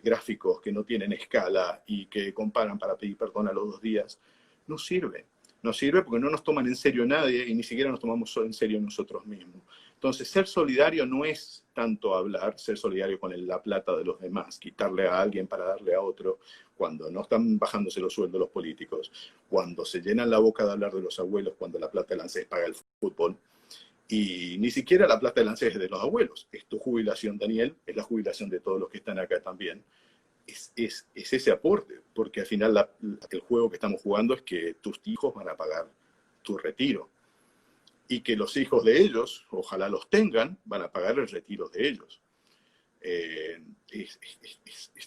gráficos que no tienen escala y que comparan para pedir perdón a los 2 días, no sirve. No sirve porque no nos toman en serio nadie y ni siquiera nos tomamos en serio nosotros mismos. Entonces, ser solidario no es tanto hablar, ser solidario con la plata de los demás, quitarle a alguien para darle a otro, cuando no están bajándose los sueldos los políticos, cuando se llenan la boca de hablar de los abuelos, cuando la plata del ANSES paga el fútbol, y ni siquiera la plata del ANSES es de los abuelos. Es tu jubilación, Daniel, es la jubilación de todos los que están acá también. Es ese aporte, porque al final el juego que estamos jugando es que tus hijos van a pagar tu retiro y que los hijos de ellos, ojalá los tengan, van a pagar el retiro de ellos. Es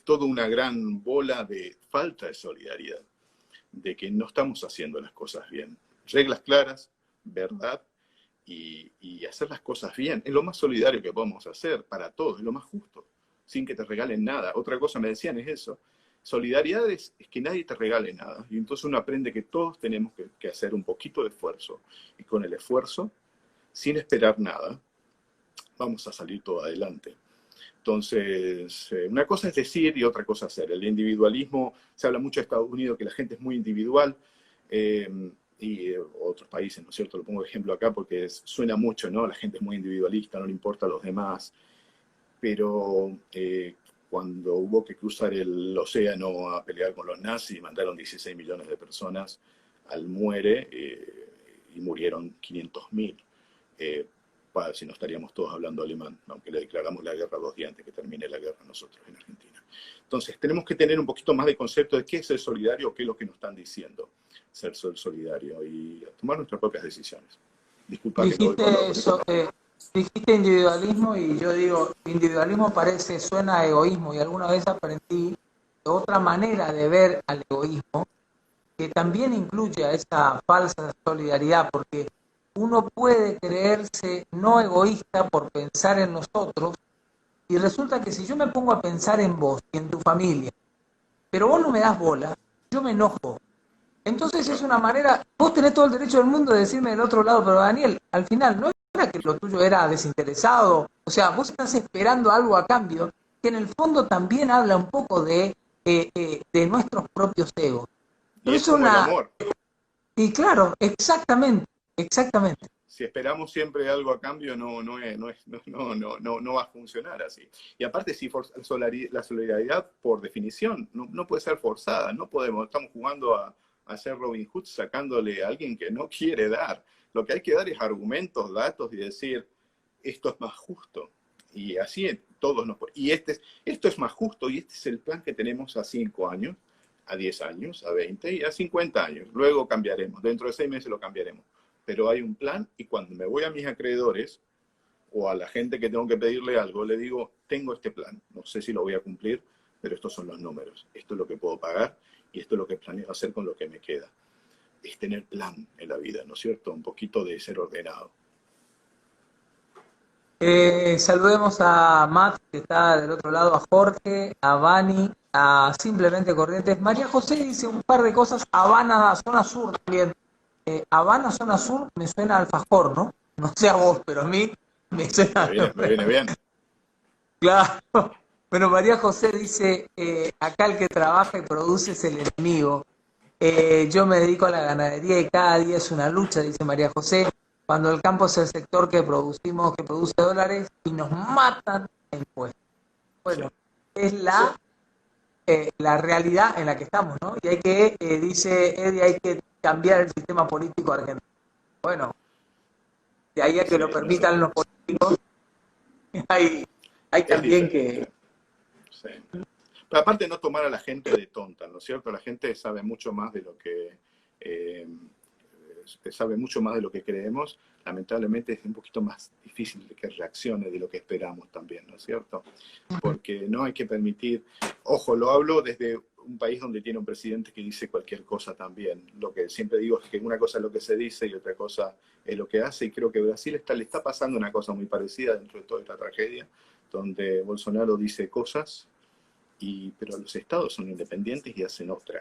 toda una gran bola de falta de solidaridad, de que no estamos haciendo las cosas bien. Reglas claras, verdad, y hacer las cosas bien. Es lo más solidario que podemos hacer para todos, es lo más justo, sin que te regalen nada. Otra cosa me decían es eso. Solidaridad es que nadie te regale nada. Y entonces uno aprende que todos tenemos que hacer un poquito de esfuerzo. Y con el esfuerzo, sin esperar nada, vamos a salir todo adelante. Entonces, una cosa es decir y otra cosa es hacer. El individualismo, se habla mucho de Estados Unidos, que la gente es muy individual, y otros países, ¿no es cierto? Lo pongo de ejemplo acá porque suena mucho, ¿no? La gente es muy individualista, no le importa a los demás. Pero cuando hubo que cruzar el océano a pelear con los nazis, mandaron 16 millones de personas al muere, y murieron 500.000. Si no estaríamos todos hablando alemán, aunque le declaramos la guerra 2 días antes que termine la guerra nosotros en Argentina. Entonces, tenemos que tener un poquito más de concepto de qué es ser solidario, qué es lo que nos están diciendo ser solidario, y tomar nuestras propias decisiones. Disculpa que te doy Dijiste eso, dijiste individualismo y yo digo, individualismo suena a egoísmo, y alguna vez aprendí otra manera de ver al egoísmo que también incluye a esa falsa solidaridad, porque uno puede creerse no egoísta por pensar en nosotros, y resulta que si yo me pongo a pensar en vos y en tu familia, pero vos no me das bola, yo me enojo. Entonces es una manera, vos tenés todo el derecho del mundo de decirme del otro lado, pero Daniel, al final no era que lo tuyo era desinteresado, o sea, vos estás esperando algo a cambio, que en el fondo también habla un poco de nuestros propios egos. Y Pero es es como el una... amor. Y claro, exactamente, exactamente. Si esperamos siempre algo a cambio, no va a funcionar así. Y aparte, si la solidaridad, por definición, no puede ser forzada. No podemos, estamos jugando a hacer Robin Hood sacándole a alguien que no quiere dar. Lo que hay que dar es argumentos, datos y decir, esto es más justo. Y así todos nos... Y esto es más justo y este es el plan que tenemos a 5 años, a 10 años, a 20 y a 50 años. Luego cambiaremos. Dentro de 6 meses lo cambiaremos. Pero hay un plan, y cuando me voy a mis acreedores o a la gente que tengo que pedirle algo, le digo, tengo este plan, no sé si lo voy a cumplir, pero estos son los números, esto es lo que puedo pagar y esto es lo que planeo hacer con lo que me queda. Es tener plan en la vida, ¿no es cierto? Un poquito de ser ordenado. Saludemos a Matt, que está del otro lado, a Jorge, a Vani, a Simplemente Corrientes. María José dice un par de cosas. Habana, zona sur también. Habana, zona sur, me suena a alfajor, ¿no? No sé a vos, pero a mí me suena. Me viene bien. Claro. Bueno, María José dice, acá el que trabaja y produce es el enemigo. Yo me dedico a la ganadería y cada día es una lucha, dice María José, cuando el campo es el sector que producimos, que produce dólares y nos matan a impuestos. Sí, Bueno, es sí, la realidad en la que estamos, ¿no? Y hay que, dice Eddie, hay que cambiar el sistema político argentino. Bueno, de ahí a que sí, lo no sé. permitan los políticos, hay, hay Es también que... diferente. Sí. Pero aparte no tomar a la gente de tonta, ¿no es cierto? La gente sabe mucho más de lo que sabe mucho más de lo que creemos. Lamentablemente es un poquito más difícil de que reaccione de lo que esperamos también, ¿no es cierto? Porque no hay que permitir, ojo, lo hablo desde un país donde tiene un presidente que dice cualquier cosa también. Lo que siempre digo es que una cosa es lo que se dice y otra cosa es lo que hace, y creo que Brasil le está pasando una cosa muy parecida dentro de toda esta tragedia, donde Bolsonaro dice cosas, pero los estados son independientes y hacen otra.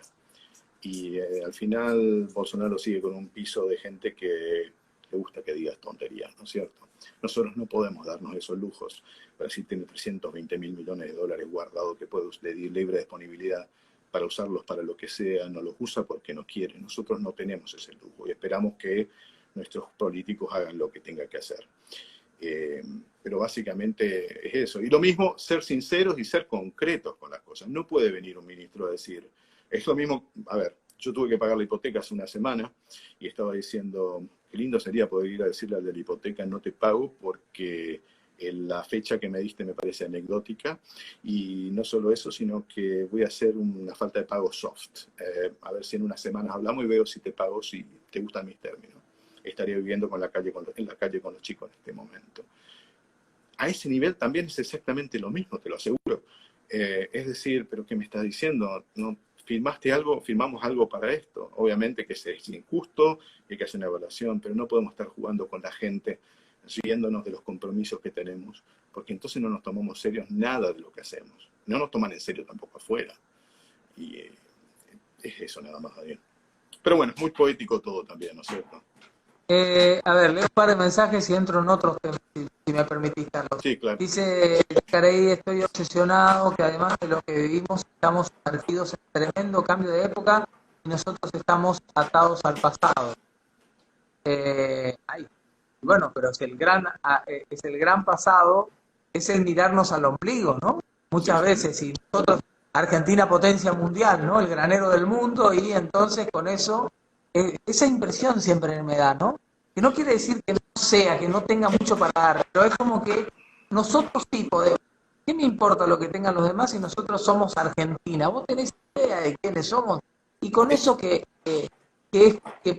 Y al final Bolsonaro sigue con un piso de gente que le gusta que digas tonterías, ¿no es cierto? Nosotros no podemos darnos esos lujos. Brasil tiene 320 mil millones de dólares guardados que puede de libre disponibilidad para usarlos para lo que sea, no los usa porque no quiere. Nosotros no tenemos ese lujo y esperamos que nuestros políticos hagan lo que tengan que hacer. Pero básicamente es eso. Y lo mismo, ser sinceros y ser concretos con las cosas. No puede venir un ministro a decir, es lo mismo, a ver, yo tuve que pagar la hipoteca hace una semana y estaba diciendo, qué lindo sería poder ir a decirle al de la hipoteca, no te pago porque la fecha que me diste me parece anecdótica, y no solo eso, sino que voy a hacer una falta de pago soft. A ver si en unas semanas hablamos y veo si te pago, si te gustan mis términos. Estaría viviendo en la calle con los chicos en este momento. A ese nivel también es exactamente lo mismo, te lo aseguro. Es decir, ¿pero qué me estás diciendo? ¿No firmaste algo? ¿Firmamos algo para esto? Obviamente que es injusto y hay que hacer una evaluación, pero no podemos estar jugando con la gente, riéndonos de los compromisos que tenemos, porque entonces no nos tomamos serios nada de lo que hacemos. No nos toman en serio tampoco afuera. Y es eso nada más, Daniel. Pero bueno, es muy poético todo también, ¿no es cierto? A ver, leo un par de mensajes y entro en otros temas, si me permitís, Carlos. Sí, claro. Dice Carey, estoy obsesionado, que además de lo que vivimos, estamos sumergidos en tremendo cambio de época y nosotros estamos atados al pasado. Ay, bueno, pero es el gran pasado, es el mirarnos al ombligo, ¿no? Sí, Muchas sí. veces, y nosotros, Argentina potencia mundial, ¿no? El granero del mundo, y entonces con eso, esa impresión siempre me da, ¿no? Que no quiere decir que no sea, que no tenga mucho para dar, pero es como que nosotros sí podemos. ¿Qué me importa lo que tengan los demás si nosotros somos Argentina? Vos tenés idea de quiénes somos. Y con Es, eso que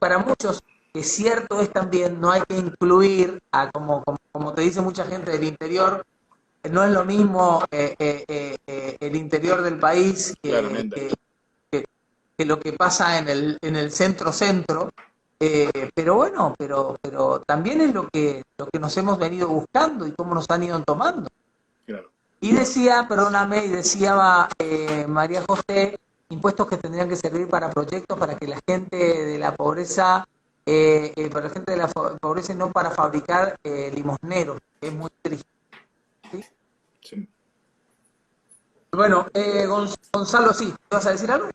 para muchos, que cierto es también, no hay que incluir, como te dice mucha gente del interior, no es lo mismo el interior del país claramente. que lo que pasa en el centro-centro, pero bueno, pero también es lo que nos hemos venido buscando y cómo nos han ido tomando. Claro. Y decía, perdóname, y decía María José, impuestos que tendrían que servir para proyectos para que la gente de la pobreza, para la gente de la pobreza y no para fabricar limosneros, que es muy triste. ¿Sí? Sí. Bueno, Gonzalo, sí, ¿te vas a decir algo?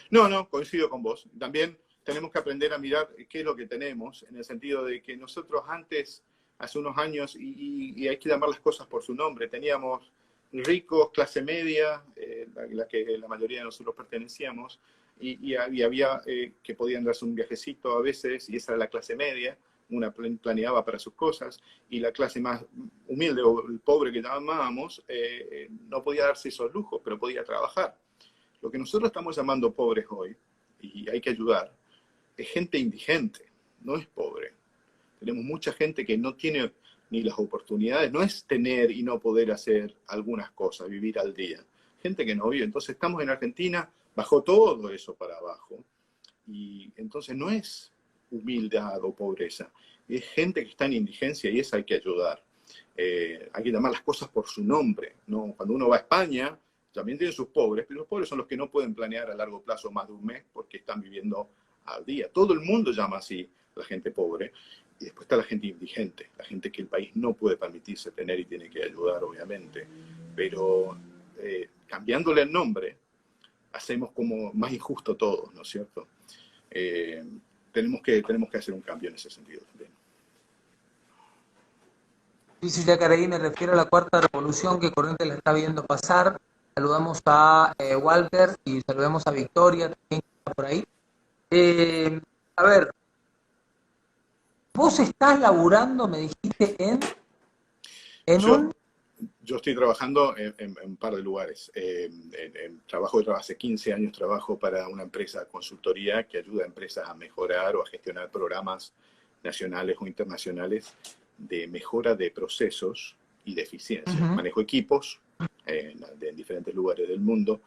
No, no, coincido con vos. También tenemos que aprender a mirar qué es lo que tenemos, en el sentido de que nosotros antes, hace unos años, y hay que llamar las cosas por su nombre, teníamos ricos, clase media, la que la mayoría de nosotros pertenecíamos, y había que podían darse un viajecito a veces, y esa era la clase media, una planeaba para sus cosas, y la clase más humilde o el pobre que llamábamos no podía darse esos lujos, pero podía trabajar. Lo que nosotros estamos llamando pobres hoy, y hay que ayudar, es gente indigente, no es pobre. Tenemos mucha gente que no tiene ni las oportunidades, no es tener y no poder hacer algunas cosas, vivir al día. Gente que no vive. Entonces estamos en Argentina, bajó todo eso para abajo, y entonces no es humildad o pobreza, es gente que está en indigencia y esa hay que ayudar. Hay que llamar las cosas por su nombre, ¿no? Cuando uno va a España, también tienen sus pobres, pero los pobres son los que no pueden planear a largo plazo más de un mes porque están viviendo al día. Todo el mundo llama así a la gente pobre. Y después está la gente indigente, la gente que el país no puede permitirse tener y tiene que ayudar, obviamente. Pero cambiándole el nombre, hacemos como más injusto todo, ¿no es cierto? Tenemos que hacer un cambio en ese sentido también. Dice Yacaré, me refiero a la cuarta revolución que Corrientes la está viendo pasar. Saludamos a Walter y saludamos a Victoria, también que está por ahí. A ver, vos estás laburando, me dijiste, en un... Yo estoy trabajando en un par de lugares. Trabajo hace 15 años, trabajo para una empresa de consultoría que ayuda a empresas a mejorar o a gestionar programas nacionales o internacionales de mejora de procesos y de eficiencia. Manejo equipos en diferentes lugares del mundo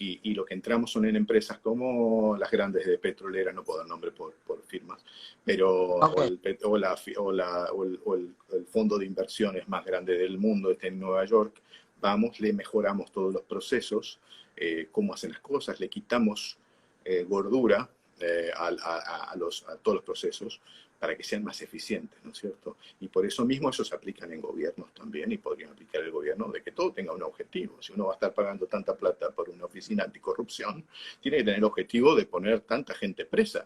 y lo que entramos son en empresas como las grandes de petroleras, no puedo dar nombre por firmas, pero okay. el fondo de inversiones más grande del mundo está en Nueva York. Vamos, le mejoramos todos los procesos, cómo hacen las cosas, le quitamos gordura a todos los procesos para que sean más eficientes, ¿no es cierto? Y por eso mismo eso se aplican en gobiernos también y podrían aplicar el gobierno de que todo tenga un objetivo. Si uno va a estar pagando tanta plata por una oficina anticorrupción, tiene que tener el objetivo de poner tanta gente presa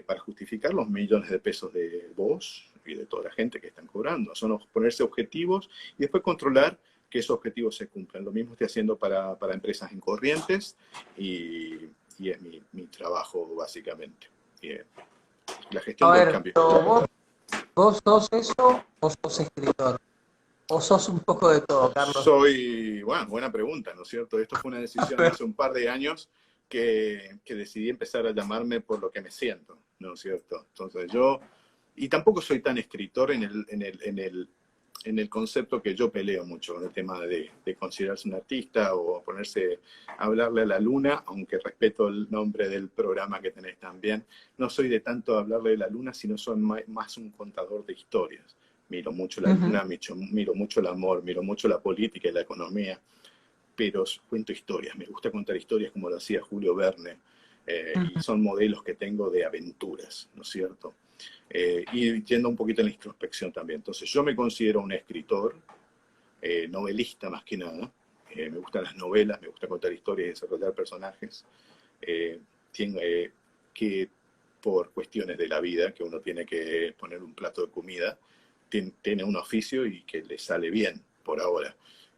para justificar los millones de pesos de vos y de toda la gente que están cobrando. Son ponerse objetivos y después controlar que esos objetivos se cumplan. Lo mismo estoy haciendo para empresas en Corrientes y es mi trabajo básicamente. La gestión del cambio. ¿Vos sos eso o sos escritor? ¿O sos un poco de todo, Carlos? Bueno, buena pregunta, ¿no es cierto? Esto fue una decisión hace un par de años que decidí empezar a llamarme por lo que me siento, ¿no es cierto? Entonces y tampoco soy tan escritor en el concepto que yo peleo mucho, en el tema de considerarse un artista o ponerse a hablarle a la luna, aunque respeto el nombre del programa que tenés también. No soy de tanto hablarle de la luna, sino soy más un contador de historias. Miro mucho la luna, miro mucho el amor, miro mucho la política y la economía, pero cuento historias. Me gusta contar historias como lo hacía Julio Verne, y son modelos que tengo de aventuras, ¿no es cierto? Y yendo un poquito en la introspección también. Entonces yo me considero un escritor, novelista más que nada. Me gustan las novelas, me gusta contar historias y desarrollar personajes. Que por cuestiones de la vida, que uno tiene que poner un plato de comida, tiene un oficio y que le sale bien por ahora,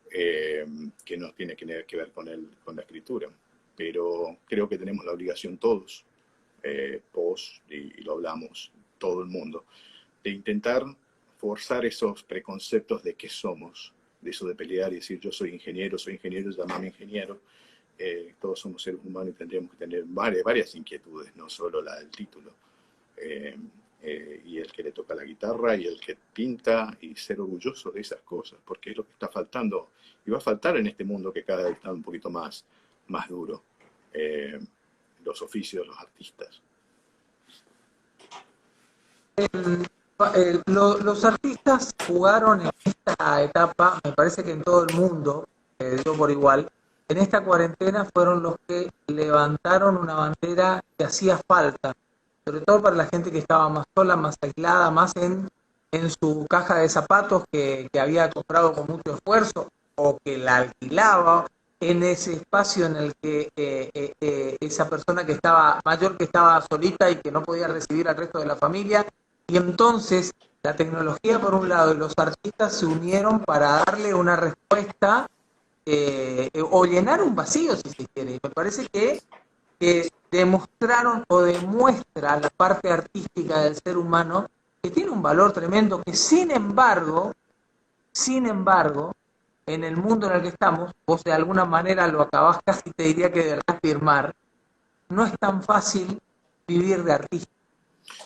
que no tiene que ver con la escritura. Pero creo que tenemos la obligación todos, vos y lo hablamos, todo el mundo, de intentar forzar esos preconceptos de qué somos, de eso de pelear y decir yo soy ingeniero, llamame ingeniero. Todos somos seres humanos y tendríamos que tener varias inquietudes, no solo la del título. Y el que le toca la guitarra y el que pinta, y ser orgulloso de esas cosas, porque es lo que está faltando y va a faltar en este mundo que cada vez está un poquito más duro. Los oficios, los artistas. Los artistas jugaron en esta etapa, me parece que en todo el mundo, yo por igual, en esta cuarentena fueron los que levantaron una bandera que hacía falta, sobre todo para la gente que estaba más sola, más aislada, más en su caja de zapatos que había comprado con mucho esfuerzo o que la alquilaba, en ese espacio en el que esa persona que estaba mayor, que estaba solita y que no podía recibir al resto de la familia. Y entonces la tecnología por un lado y los artistas se unieron para darle una respuesta o llenar un vacío, si se quiere. Me parece que demostraron o demuestra la parte artística del ser humano que tiene un valor tremendo, que sin embargo, en el mundo en el que estamos, vos de alguna manera lo acabás casi te diría que de reafirmar, no es tan fácil vivir de artista.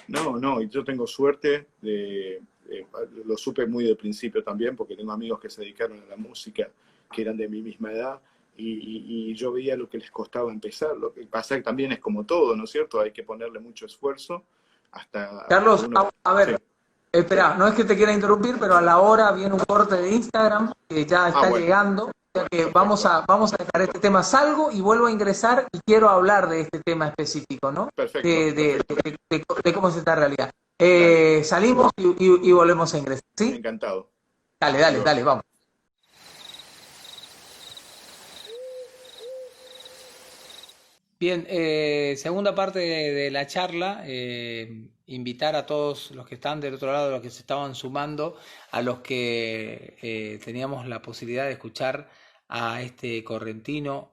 No, y yo tengo suerte lo supe muy del principio también, porque tengo amigos que se dedicaron a la música, que eran de mi misma edad, y yo veía lo que les costaba empezar. Lo que pasa que también es como todo, ¿no es cierto? Hay que ponerle mucho esfuerzo hasta... Carlos, a ver, sí. Espera, no es que te quiera interrumpir, pero a la hora viene un corte de Instagram que ya está Bueno, llegando. O sea que perfecto, vamos a dejar este tema. Salgo y vuelvo a ingresar y quiero hablar de este tema específico, ¿no? perfecto, perfecto. De cómo es esta realidad. Dale, Salimos y volvemos a ingresar, ¿sí? encantado. Dale, Hasta dale, luego. dale, vamos. Bien, segunda parte de la charla, invitar a todos los que están del otro lado, los que se estaban sumando, a los que teníamos la posibilidad de escuchar a este correntino,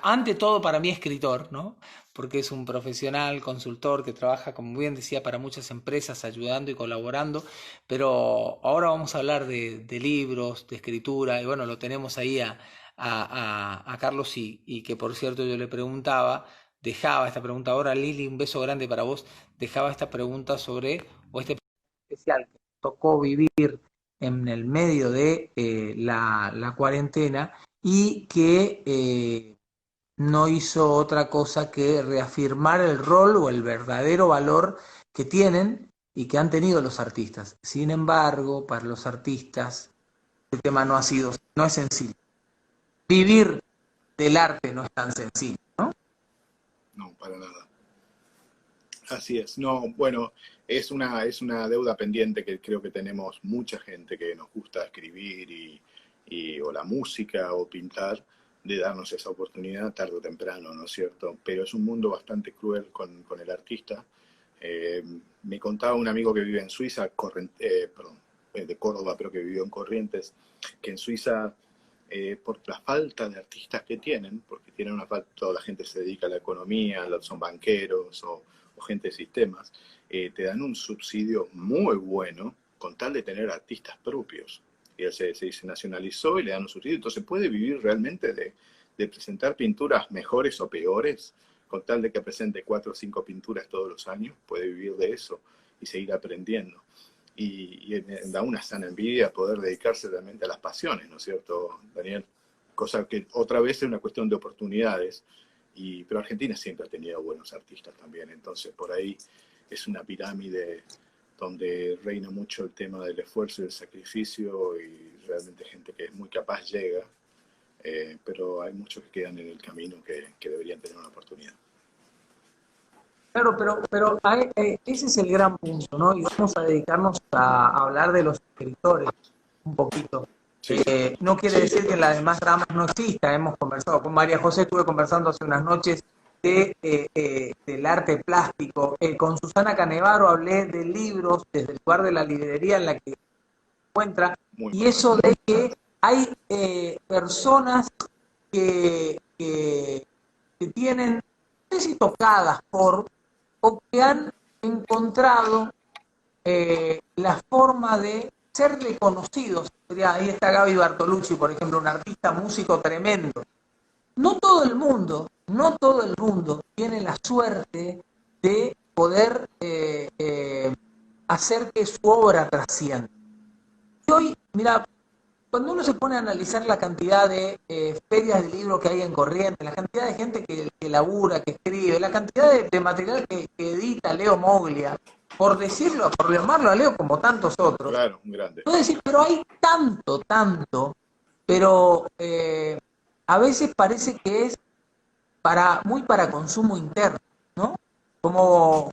ante todo para mí escritor, ¿no? Porque es un profesional, consultor que trabaja, como bien decía, para muchas empresas, ayudando y colaborando, pero ahora vamos a hablar de libros, de escritura, y bueno, lo tenemos ahí a Carlos y que por cierto yo le preguntaba, dejaba esta pregunta ahora, Lili, un beso grande para vos, dejaba esta pregunta sobre, o este especial que tocó vivir en el medio de la cuarentena y que no hizo otra cosa que reafirmar el rol o el verdadero valor que tienen y que han tenido los artistas. Sin embargo, para los artistas, el tema no es sencillo. Vivir del arte no es tan sencillo, ¿no? No, para nada. Así es. No, bueno, es una deuda pendiente que creo que tenemos mucha gente que nos gusta escribir o la música o pintar, de darnos esa oportunidad tarde o temprano, ¿no es cierto? Pero es un mundo bastante cruel con el artista. Me contaba un amigo que vive en Suiza, perdón, de Córdoba, pero que vivió en Corrientes, que en Suiza, por la falta de artistas que tienen, porque tienen una falta, toda la gente se dedica a la economía, son banqueros o gente de sistemas, te dan un subsidio muy bueno con tal de tener artistas propios. Y él se nacionalizó y le dan un subsidio, entonces puede vivir realmente de presentar pinturas mejores o peores, con tal de que presente 4 o 5 pinturas todos los años, puede vivir de eso y seguir aprendiendo. Y da una sana envidia poder dedicarse realmente a las pasiones, ¿no es cierto, Daniel? Cosa que otra vez es una cuestión de oportunidades, pero Argentina siempre ha tenido buenos artistas también, entonces por ahí es una pirámide donde reina mucho el tema del esfuerzo y el sacrificio y realmente gente que es muy capaz llega, pero hay muchos que quedan en el camino que deberían tener una oportunidad. Claro, ese es el gran punto, ¿no? Y vamos a dedicarnos a hablar de los escritores un poquito. Sí, No quiere decir que en las demás ramas no exista. Hemos conversado con María José, estuve conversando hace unas noches del arte plástico. Con Susana Canevaro hablé de libros desde el lugar de la librería en la que se encuentra. muy Y eso importante. de que hay personas que tienen, no sé si tocadas por, o que han encontrado la forma de ser reconocidos. Ahí está Gaby Bartolucci, por ejemplo, un artista músico tremendo. No todo el mundo tiene la suerte de poder hacer que su obra trascienda. Y hoy, mira, cuando uno se pone a analizar la cantidad de ferias de libros que hay en Corrientes, la cantidad de gente que labura, que escribe, la cantidad de material que edita Leo Moglia, por decirlo, por llamarlo a Leo como tantos otros, Claro, un grande. puedo decir, pero hay tanto, pero a veces parece que es muy para consumo interno, ¿no? Como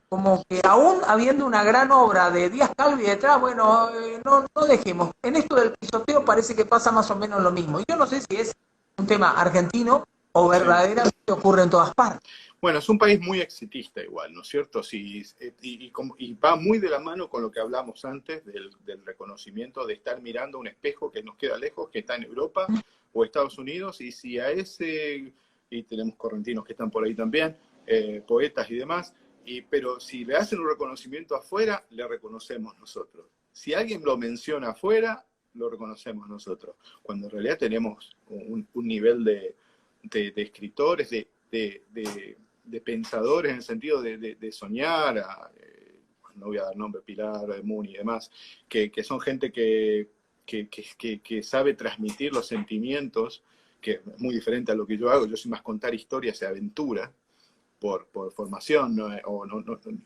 que aún habiendo una gran obra de Díaz Calvi detrás, bueno, no dejemos. En esto del pisoteo parece que pasa más o menos lo mismo. Y yo no sé si es un tema argentino o Sí. verdaderamente ocurre en todas partes. Bueno, es un país muy exitista igual, ¿no es cierto? Sí, y va muy de la mano con lo que hablamos antes del reconocimiento, de estar mirando un espejo que nos queda lejos, que está en Europa o Estados Unidos, y si a ese, y tenemos correntinos que están por ahí también, poetas y demás, pero si le hacen un reconocimiento afuera, le reconocemos nosotros. Si alguien lo menciona afuera, lo reconocemos nosotros. Cuando en realidad tenemos un nivel de escritores, de pensadores en el sentido de soñar, no voy a dar nombre, Pilar, Muni y demás, que son gente que sabe transmitir los sentimientos, que es muy diferente a lo que yo hago. Yo soy más contar historias y aventura, por formación, ¿no?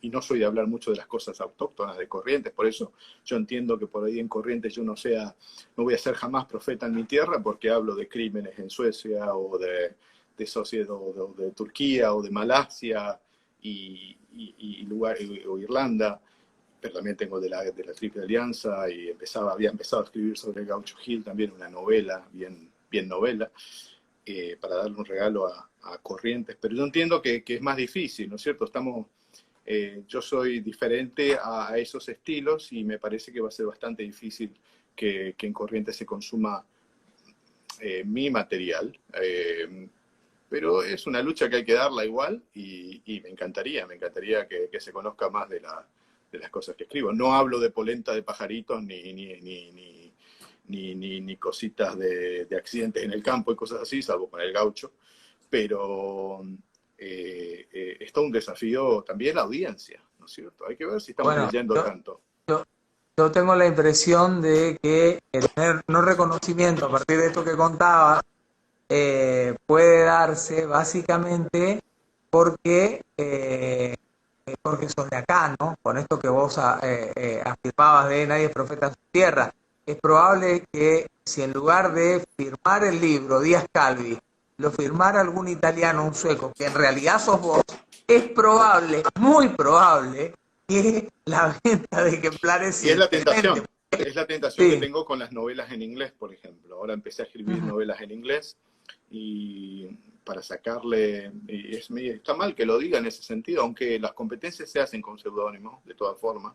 Y no soy de hablar mucho de las cosas autóctonas de Corrientes, por eso yo entiendo que por ahí en Corrientes yo no voy a ser jamás profeta en mi tierra, porque hablo de crímenes en Suecia o de sociedad, o de Turquía o de Malasia o Irlanda, pero también tengo de la Triple Alianza y había empezado a escribir sobre Gaucho Gil, también una novela, bien novela, para darle un regalo a Corrientes, pero yo entiendo que es más difícil, ¿no es cierto? Yo soy diferente a esos estilos y me parece que va a ser bastante difícil que en Corrientes se consuma mi material, pero es una lucha que hay que darla igual y me encantaría que se conozca más de las cosas que escribo. No hablo de polenta de pajaritos ni cositas de accidentes en el campo y cosas así, salvo con el gaucho, pero es todo un desafío también la audiencia, ¿no es cierto? Hay que ver si estamos leyendo tanto. Yo tengo la impresión de que el tener no reconocimiento a partir de esto que contaba puede darse básicamente porque sos de acá, ¿no? Con esto que vos afirmabas de nadie es profeta en su tierra. Es probable que si en lugar de firmar el libro Díaz Calvi, lo firmara algún italiano o un sueco, que en realidad sos vos, es probable, muy probable, que la venta de ejemplares... Y es la tentación sí. Que tengo con las novelas en inglés, por ejemplo. Ahora empecé a escribir novelas en inglés y para sacarle... está mal que lo diga en ese sentido, aunque las competencias se hacen con seudónimos, de todas formas,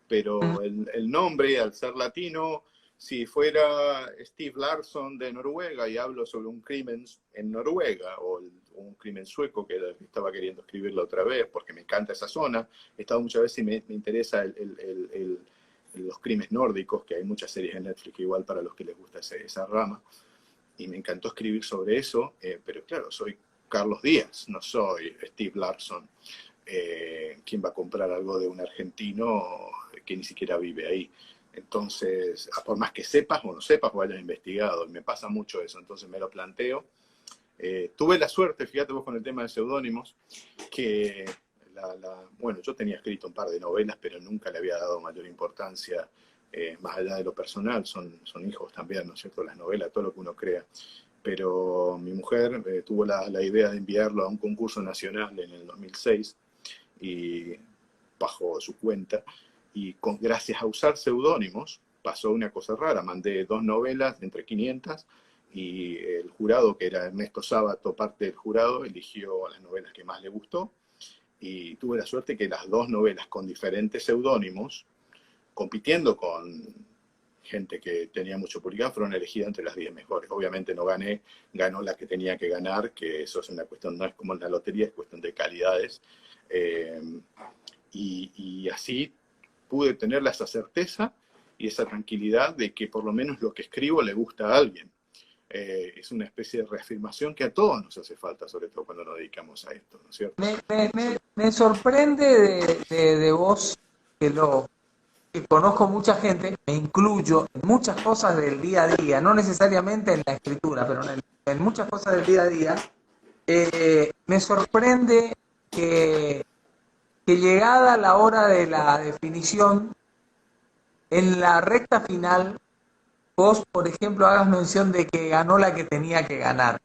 pero el nombre, al ser latino... Si fuera Steve Larsson de Noruega y hablo sobre un crimen en Noruega o un crimen sueco que estaba queriendo escribirlo otra vez porque me encanta esa zona, he estado muchas veces y me interesa los crímenes nórdicos, que hay muchas series en Netflix igual para los que les gusta esa rama, y me encantó escribir sobre eso, pero claro, soy Carlos Díaz, no soy Steve Larsson. ¿Quién va a comprar algo de un argentino que ni siquiera vive ahí? Entonces, por más que sepas o no sepas o hayas investigado, y me pasa mucho eso, entonces me lo planteo. Tuve la suerte, fíjate vos con el tema de seudónimos, que bueno, yo tenía escrito un par de novelas, pero nunca le había dado mayor importancia, más allá de lo personal, son hijos también, ¿no es cierto? Las novelas, todo lo que uno crea. Pero mi mujer tuvo la idea de enviarlo a un concurso nacional en el 2006, y bajo su cuenta, y gracias a usar seudónimos pasó una cosa rara. Mandé 2 novelas entre 500 y el jurado, que era Ernesto Sábato, parte del jurado, eligió las novelas que más le gustó, y tuve la suerte que las 2 novelas con diferentes seudónimos, compitiendo con gente que tenía mucho publicado, fueron elegidas entre las 10 mejores. Obviamente no gané, ganó la que tenía que ganar, que eso es una cuestión, no es como en la lotería, es cuestión de calidades, y así pude tener esa certeza y esa tranquilidad de que por lo menos lo que escribo le gusta a alguien. Es una especie de reafirmación que a todos nos hace falta, sobre todo cuando nos dedicamos a esto, ¿no es cierto? Me sorprende de vos, que conozco mucha gente, me incluyo en muchas cosas del día a día, no necesariamente en la escritura, pero en muchas cosas del día a día. Me sorprende que llegada la hora de la definición, en la recta final, vos, por ejemplo, hagas mención de que ganó la que tenía que ganar.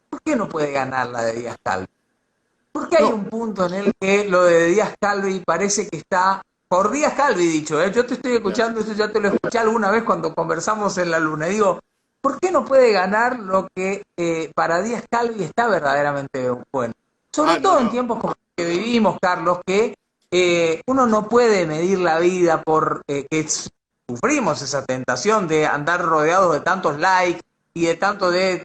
¿Por qué no puede ganar la de Díaz Calvi? ¿Por qué hay un punto en el que lo de Díaz Calvi parece que está... Por Díaz Calvi dicho, yo te estoy escuchando, eso ya te lo escuché alguna vez cuando conversamos en la luna. Digo, ¿por qué no puede ganar lo que para Díaz Calvi está verdaderamente bueno? Sobre todo en tiempos como que vivimos, Carlos, que uno no puede medir la vida por que sufrimos esa tentación de andar rodeados de tantos likes y de tanto de...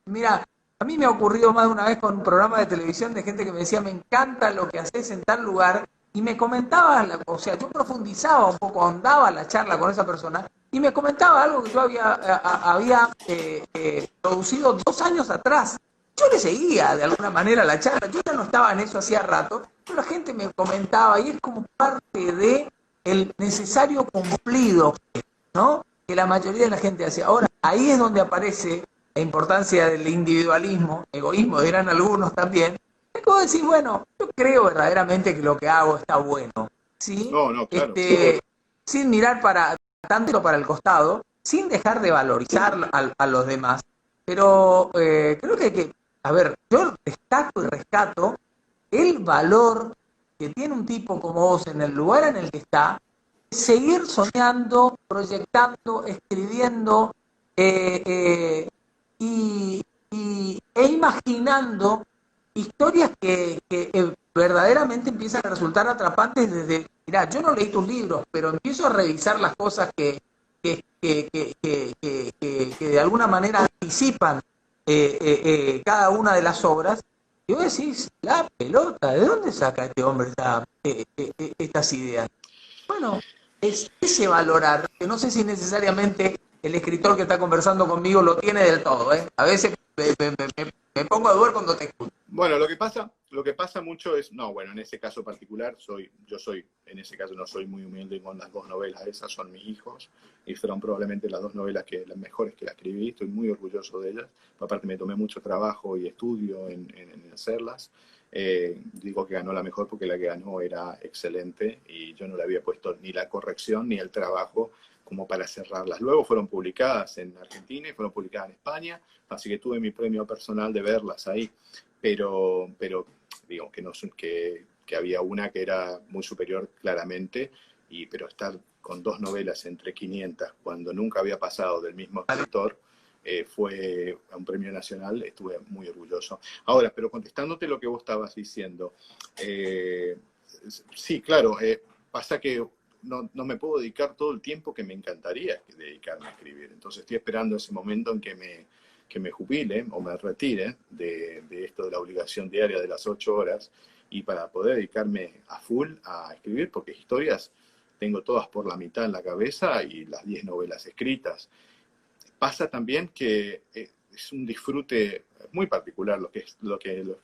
Mira, a mí me ha ocurrido más de una vez con un programa de televisión de gente que me decía, me encanta lo que haces en tal lugar, y me comentaba, o sea, yo profundizaba un poco, ahondaba la charla con esa persona, y me comentaba algo que yo había producido 2 años atrás. Yo le seguía de alguna manera la charla, yo ya no estaba en eso hacía rato, pero la gente me comentaba, y es como parte de el necesario cumplido, ¿no?, que la mayoría de la gente hace. Ahora, ahí es donde aparece la importancia del individualismo, egoísmo dirán algunos también, puedo decir, bueno, yo creo verdaderamente que lo que hago está bueno, ¿sí? No, no, claro. Sin mirar para tanto para el costado, sin dejar de valorizar a los demás. Pero creo que hay que, a ver, yo destaco y rescato el valor que tiene un tipo como vos en el lugar en el que está, seguir soñando, proyectando, escribiendo y, e imaginando historias que verdaderamente empiezan a resultar atrapantes desde, mirá, yo no leí tus libros, pero empiezo a revisar las cosas que de alguna manera anticipan cada una de las obras, y vos decís, la pelota, ¿de dónde saca este hombre estas ideas? Bueno, es ese valorar, que no sé si necesariamente el escritor que está conversando conmigo lo tiene del todo, ¿eh? A veces me pongo a dudar cuando te escucho. Bueno, lo que pasa mucho es, no, bueno, en ese caso particular, en ese caso no soy muy humilde con las dos novelas, esas son mis hijos, y fueron probablemente las dos novelas las mejores que las escribí, estoy muy orgulloso de ellas, aparte me tomé mucho trabajo y estudio en hacerlas. Digo que ganó la mejor porque la que ganó era excelente y yo no le había puesto ni la corrección ni el trabajo como para cerrarlas. Luego fueron publicadas en Argentina y fueron publicadas en España, así que tuve mi premio personal de verlas ahí, pero digo que, no, que había una que era muy superior claramente, pero estar con dos novelas entre 500 cuando nunca había pasado del mismo escritor, fue un premio nacional, estuve muy orgulloso. Ahora, pero contestándote lo que vos estabas diciendo, sí, claro, pasa que no me puedo dedicar todo el tiempo que me encantaría dedicarme a escribir. Entonces estoy esperando ese momento en que me jubile o me retire de esto de la obligación diaria de las 8 horas y para poder dedicarme a full a escribir, porque historias tengo todas por la mitad en la cabeza y las 10 novelas escritas. Pasa también que es un disfrute muy particular los que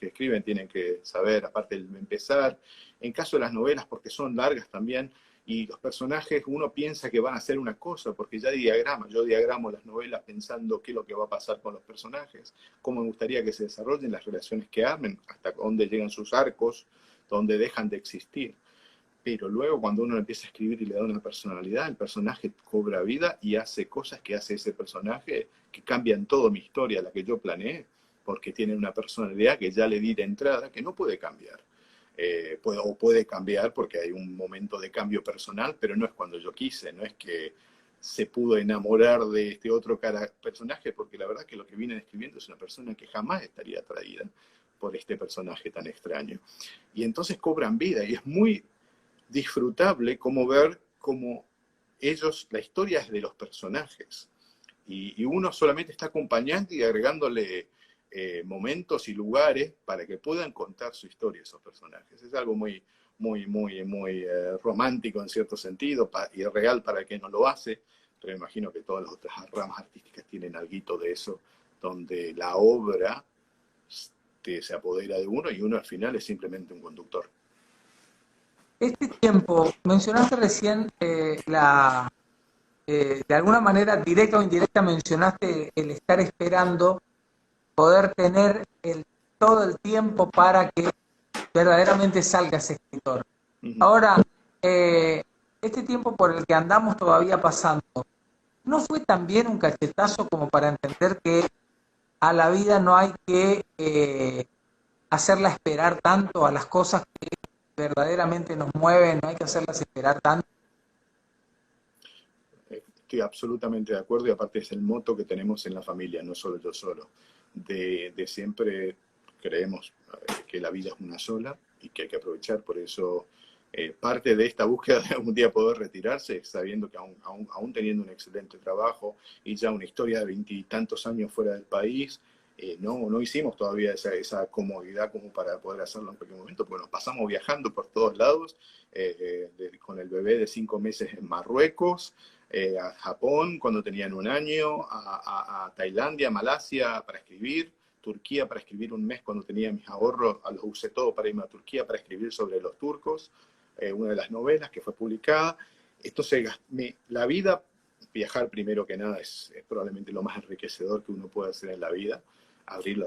escriben tienen que saber, aparte de empezar, en caso de las novelas, porque son largas también, y los personajes uno piensa que van a hacer una cosa, porque yo diagramo las novelas pensando qué es lo que va a pasar con los personajes, cómo me gustaría que se desarrollen las relaciones que armen, hasta dónde llegan sus arcos, dónde dejan de existir. Pero luego cuando uno empieza a escribir y le da una personalidad, el personaje cobra vida y hace cosas que hace ese personaje que cambian toda mi historia, la que yo planeé, porque tiene una personalidad que ya le di de entrada que no puede cambiar. Puede cambiar porque hay un momento de cambio personal, pero no es cuando yo quise, no es que se pudo enamorar de este otro personaje, porque la verdad que lo que viene escribiendo es una persona que jamás estaría atraída por este personaje tan extraño. Y entonces cobran vida y es muy disfrutable como ver cómo la historia es de los personajes y uno solamente está acompañando y agregándole momentos y lugares para que puedan contar su historia esos personajes. Es algo muy, muy, muy, muy romántico en cierto sentido y real para el que no lo hace, pero me imagino que todas las otras ramas artísticas tienen algo de eso, donde la obra se apodera de uno y uno al final es simplemente un conductor. Este tiempo, mencionaste recién de alguna manera, directa o indirecta, mencionaste el estar esperando poder tener todo el tiempo para que verdaderamente salga ese escritor. Ahora, este tiempo por el que andamos todavía pasando, ¿no fue también un cachetazo como para entender que a la vida no hay que hacerla esperar tanto, a las cosas que verdaderamente nos mueven, no hay que hacerlas esperar tanto? Estoy absolutamente de acuerdo y aparte es el moto que tenemos en la familia, no solo yo solo. De siempre creemos que la vida es una sola y que hay que aprovechar, por eso parte de esta búsqueda de algún día poder retirarse, sabiendo que aún teniendo un excelente trabajo y ya una historia de 20 y tantos años fuera del país, no hicimos todavía esa comodidad como para poder hacerlo en cualquier momento, porque nos pasamos viajando por todos lados, con el bebé de 5 meses en Marruecos, a Japón cuando tenían 1 año, a Tailandia, Malasia para escribir, Turquía para escribir 1 mes cuando tenía mis ahorros, los usé todo para irme a Turquía para escribir sobre los turcos, una de las novelas que fue publicada. Entonces, la vida, viajar primero que nada es probablemente lo más enriquecedor que uno puede hacer en la vida, abrir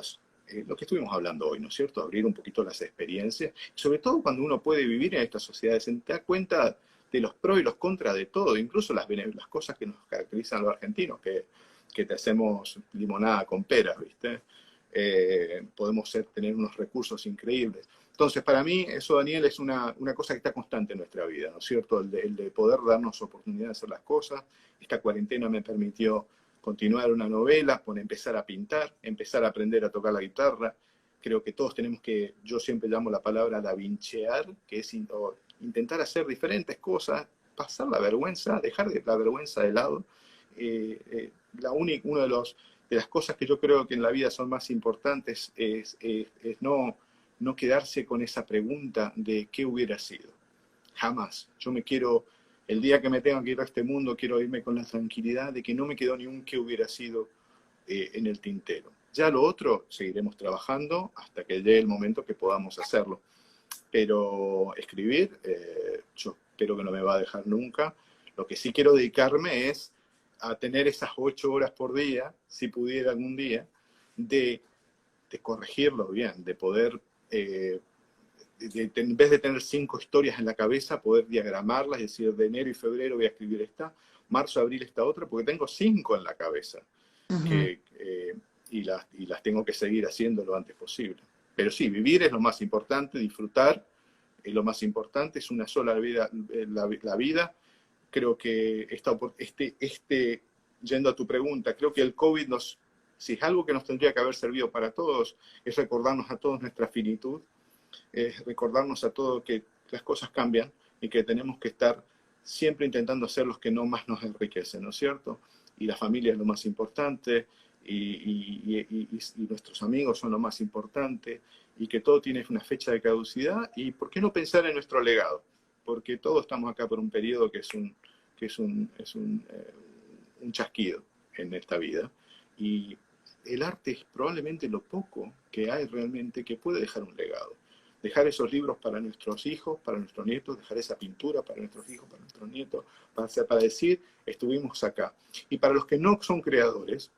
lo que estuvimos hablando hoy, ¿no es cierto? Abrir un poquito las experiencias, sobre todo cuando uno puede vivir en estas sociedades, se da cuenta de los pros y los contras de todo, incluso las cosas que nos caracterizan a los argentinos, que te hacemos limonada con peras, ¿viste? Podemos tener unos recursos increíbles. Entonces, para mí, eso, Daniel, es una cosa que está constante en nuestra vida, ¿no es cierto? El de poder darnos oportunidad de hacer las cosas. Esta cuarentena me permitió continuar una novela, empezar a pintar, empezar a aprender a tocar la guitarra. Creo que todos tenemos que, yo siempre llamo la palabra davinchear, que es intentar hacer diferentes cosas, pasar la vergüenza, dejar la vergüenza de lado. Una de las cosas que yo creo que en la vida son más importantes es no quedarse con esa pregunta de qué hubiera sido. Jamás. El día que me tenga que ir a este mundo, quiero irme con la tranquilidad de que no me quedó ni un qué hubiera sido en el tintero. Ya lo otro, seguiremos trabajando hasta que llegue el momento que podamos hacerlo. Pero escribir, yo espero que no me va a dejar nunca. Lo que sí quiero dedicarme es a tener esas 8 horas por día, si pudiera algún día, de corregirlo bien, de poder, en vez de tener 5 historias en la cabeza, poder diagramarlas, es decir, de enero y febrero voy a escribir esta, marzo, abril esta otra, porque tengo 5 en la cabeza, y las tengo que seguir haciendo lo antes posible. Pero sí, vivir es lo más importante, disfrutar es lo más importante, es una sola vida, la vida. Creo que yendo a tu pregunta, creo que el COVID si es algo que nos tendría que haber servido para todos, es recordarnos a todos nuestra finitud, es recordarnos a todos que las cosas cambian y que tenemos que estar siempre intentando hacer los que no más nos enriquecen, ¿no es cierto? Y la familia es lo más importante, y nuestros amigos son lo más importante, y que todo tiene una fecha de caducidad, y ¿por qué no pensar en nuestro legado? Porque todos estamos acá por un periodo que es un chasquido en esta vida, y el arte es probablemente lo poco que hay realmente que puede dejar un legado. Dejar esos libros para nuestros hijos, para nuestros nietos, dejar esa pintura para nuestros hijos, para nuestros nietos, para decir, estuvimos acá. Y para los que no son creadores,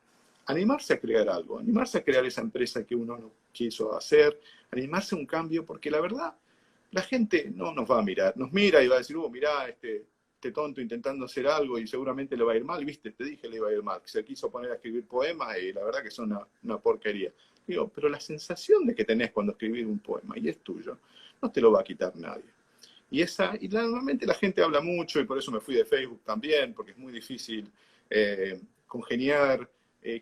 animarse a crear algo, animarse a crear esa empresa que uno no quiso hacer, animarse a un cambio, porque la verdad, la gente no nos va a mirar, nos mira y va a decir, mirá, este tonto intentando hacer algo y seguramente le va a ir mal, viste, te dije le iba a ir mal, se quiso poner a escribir poemas y la verdad que son una porquería. Digo, pero la sensación de que tenés cuando escribís un poema y es tuyo, no te lo va a quitar nadie. Y normalmente la gente habla mucho, y por eso me fui de Facebook también, porque es muy difícil congeniar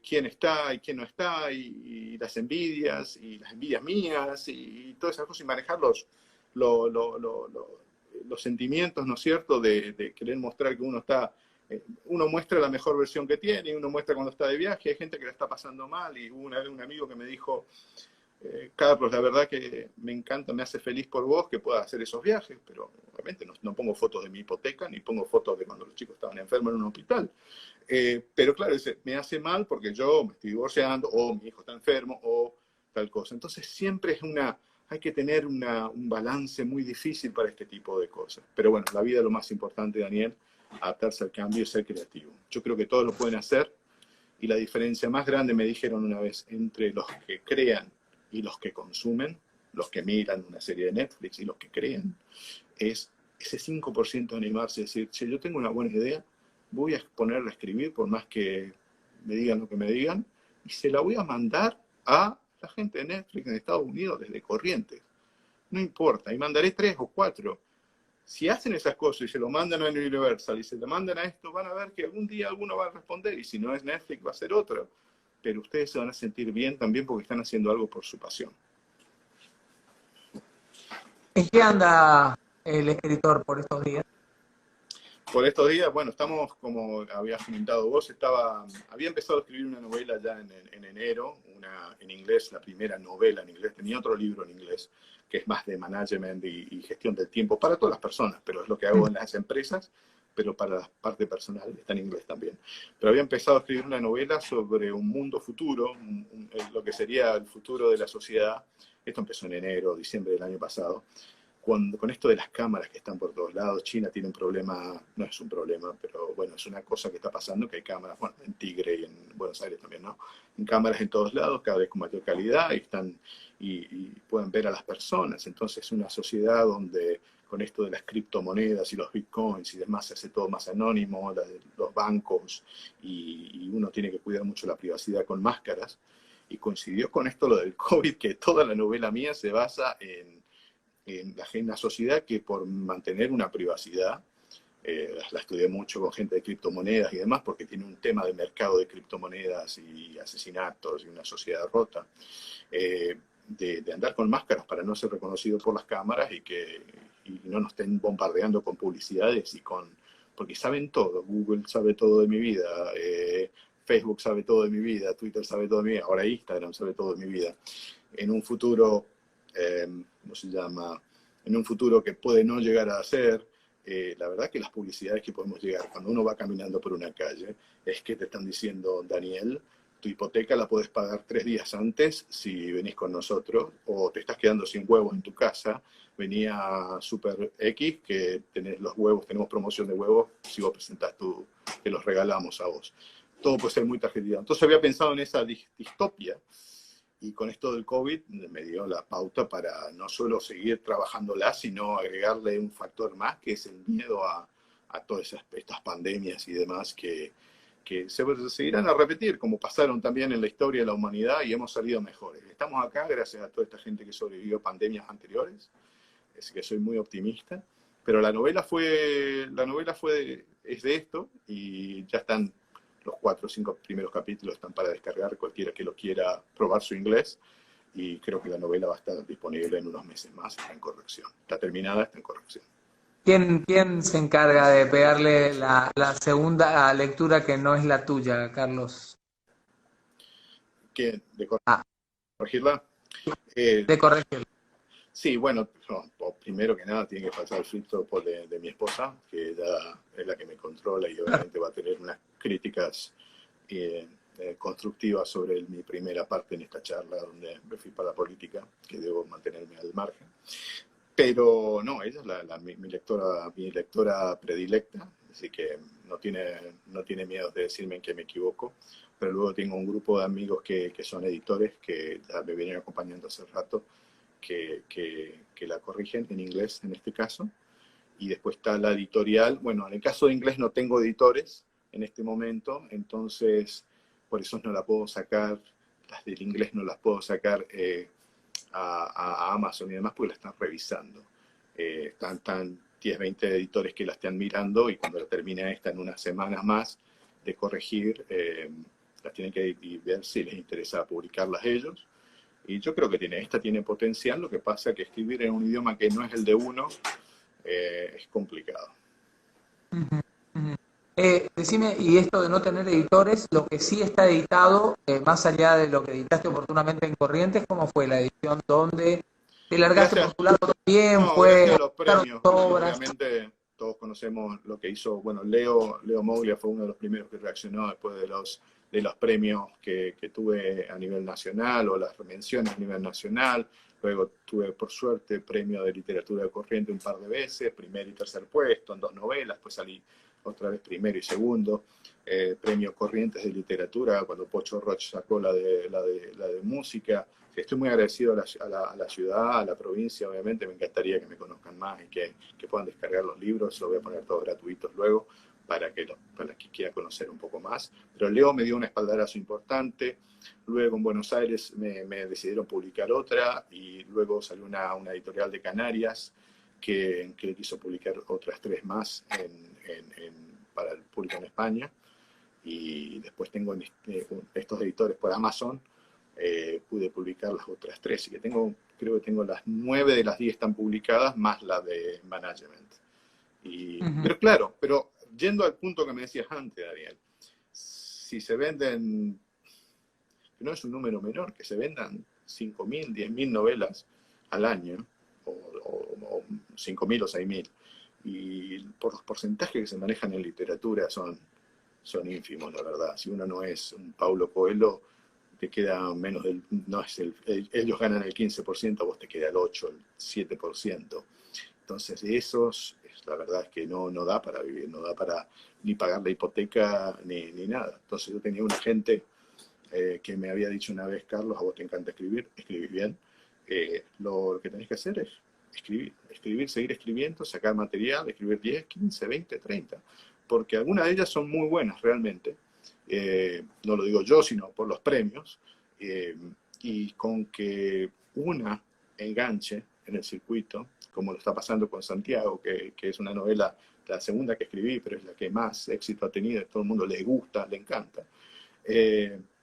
quién está y quién no está, y las envidias mías, y todas esas cosas, y manejar los sentimientos, ¿no es cierto?, de querer mostrar que uno muestra la mejor versión que tiene, y uno muestra cuando está de viaje, hay gente que la está pasando mal, y hubo una vez un amigo que me dijo, Carlos, la verdad que me encanta, me hace feliz por vos que puedas hacer esos viajes, pero obviamente no pongo fotos de mi hipoteca, ni pongo fotos de cuando los chicos estaban enfermos en un hospital. Pero claro, me hace mal porque yo me estoy divorciando, o mi hijo está enfermo, o tal cosa. Entonces siempre hay que tener un balance muy difícil para este tipo de cosas. Pero bueno, la vida es lo más importante, Daniel, adaptarse al cambio y ser creativo. Yo creo que todos lo pueden hacer, y la diferencia más grande, me dijeron una vez, entre los que crean y los que consumen, los que miran una serie de Netflix y los que creen, es ese 5% de animarse a decir, che, yo tengo una buena idea, voy a ponerla a escribir por más que me digan lo que me digan, y se la voy a mandar a la gente de Netflix en Estados Unidos desde Corrientes. No importa, y mandaré 3 o 4. Si hacen esas cosas y se lo mandan a Universal y se lo mandan a esto, van a ver que algún día alguno va a responder, y si no es Netflix va a ser otro. Pero ustedes se van a sentir bien también porque están haciendo algo por su pasión. ¿En qué anda el escritor por estos días? Por estos días, bueno, estamos, como habías comentado vos, había empezado a escribir una novela ya en enero, en inglés, la primera novela en inglés. Tenía otro libro en inglés, que es más de management y gestión del tiempo para todas las personas, pero es lo que hago en las empresas, pero para la parte personal está en inglés también. Pero había empezado a escribir una novela sobre un mundo futuro, lo que sería el futuro de la sociedad. Esto empezó en enero, diciembre del año pasado, con esto de las cámaras que están por todos lados, China tiene un problema, no es un problema, pero bueno, es una cosa que está pasando, que hay cámaras, bueno, en Tigre y en Buenos Aires también, ¿no? En cámaras en todos lados, cada vez con mayor calidad, y pueden ver a las personas. Entonces es una sociedad donde con esto de las criptomonedas y los bitcoins y demás se hace todo más anónimo, los bancos, y uno tiene que cuidar mucho la privacidad con máscaras. Y coincidió con esto lo del COVID, que toda la novela mía se basa en la sociedad que por mantener una privacidad, la estudié mucho con gente de criptomonedas y demás, porque tiene un tema de mercado de criptomonedas y asesinatos y una sociedad rota, de andar con máscaras para no ser reconocido por las cámaras y no nos estén bombardeando con publicidades porque saben todo. Google sabe todo de mi vida, Facebook sabe todo de mi vida, Twitter sabe todo de mi vida, ahora Instagram sabe todo de mi vida. En un futuro, ¿cómo se llama? En un futuro que puede no llegar a ser, la verdad que las publicidades que podemos llegar cuando uno va caminando por una calle es que te están diciendo, Daniel, tu hipoteca la puedes pagar 3 días antes si venís con nosotros, o te estás quedando sin huevos en tu casa, venía Super X, que tenés los huevos, tenemos promoción de huevos, si vos presentás que los regalamos a vos. Todo puede ser muy tarjetizado. Entonces había pensado en esa distopia, y con esto del COVID me dio la pauta para no solo seguir trabajándola, sino agregarle un factor más, que es el miedo a todas estas pandemias y demás que se seguirán a repetir, como pasaron también en la historia de la humanidad, y hemos salido mejores. Estamos acá gracias a toda esta gente que sobrevivió pandemias anteriores, así que soy muy optimista. Pero la novela es de esto, y ya están los 4 o 5 primeros capítulos, están para descargar, cualquiera que lo quiera probar su inglés, y creo que la novela va a estar disponible en unos meses más, está en corrección. Está terminada, está en corrección. ¿Quién se encarga de pegarle la segunda lectura que no es la tuya, Carlos? ¿Qué? ¿De Ah, corregirla? Eh, de corregir. sí, bueno, primero que nada tiene que pasar el filtro de mi esposa, que ella es la que me controla y obviamente va a tener unas críticas constructivas sobre mi primera parte en esta charla, donde me fui para la política, que debo mantenerme al margen. Pero no, ella es mi lectora predilecta, así que no tiene miedo de decirme en que me equivoco. Pero luego tengo un grupo de amigos que son editores, que ya me vienen acompañando hace rato, que la corrigen en inglés en este caso. Y después está la editorial. Bueno, en el caso de inglés no tengo editores en este momento, entonces por eso no la puedo sacar, las del inglés no las puedo sacar a Amazon y demás, porque la están revisando. Están 10, 20 editores que la están mirando, y cuando termine esta en unas semanas más de corregir, las tienen que ver si les interesa publicarlas ellos. Y yo creo que esta tiene potencial, lo que pasa es que escribir en un idioma que no es el de uno es complicado. Uh-huh, uh-huh. Decime, y esto de no tener editores, lo que sí está editado, más allá de lo que editaste oportunamente en Corrientes, ¿cómo fue la edición? ¿Dónde te largaste por tu lado también? No, ¿Fue gracias a los premios. obras? Obviamente todos conocemos lo que hizo, bueno, Leo Moglia fue uno de los primeros que reaccionó después de los premios que tuve a nivel nacional, o las menciones a nivel nacional. Luego tuve, por suerte, premio de literatura de Corrientes un par de veces, primer y tercer puesto en 2 novelas, pues salí otra vez primero y segundo. Premio Corrientes de literatura cuando Pocho Roch sacó la de música. Estoy muy agradecido a la ciudad, a la provincia, obviamente. Me encantaría que me conozcan más y que puedan descargar los libros. Lo voy a poner todos gratuitos luego para que quiera conocer un poco más. Pero Leo me dio un espaldarazo importante. Luego en Buenos Aires me decidieron publicar otra, y luego salió una editorial de Canarias que quiso publicar otras 3 más para el público en España. Y después tengo estos editores por Amazon. Pude publicar las otras 3, así que creo que tengo las 9 de las 10 están publicadas, más la de Management. Pero claro, yendo al punto que me decías antes, Daniel, si se venden, que no es un número menor, que se vendan 5.000, 10.000 novelas al año, o 5.000 o 6.000, y por los porcentajes que se manejan en literatura son ínfimos, la verdad. Si uno no es un Paulo Coelho, te queda menos ellos ganan el 15%, vos te queda el 8%, el 7%. Entonces, de esos, la verdad es que no da para vivir, no da para ni pagar la hipoteca ni nada. Entonces, yo tenía un agente que me había dicho una vez: Carlos, a vos te encanta escribir, escribís bien. Lo que tenés que hacer es escribir, seguir escribiendo, sacar material, escribir 10, 15, 20, 30. Porque algunas de ellas son muy buenas realmente. No lo digo yo, sino por los premios. Y con que una enganche en el circuito, como lo está pasando con Santiago, que es una novela, la segunda que escribí, pero es la que más éxito ha tenido, todo el mundo le gusta, le encanta.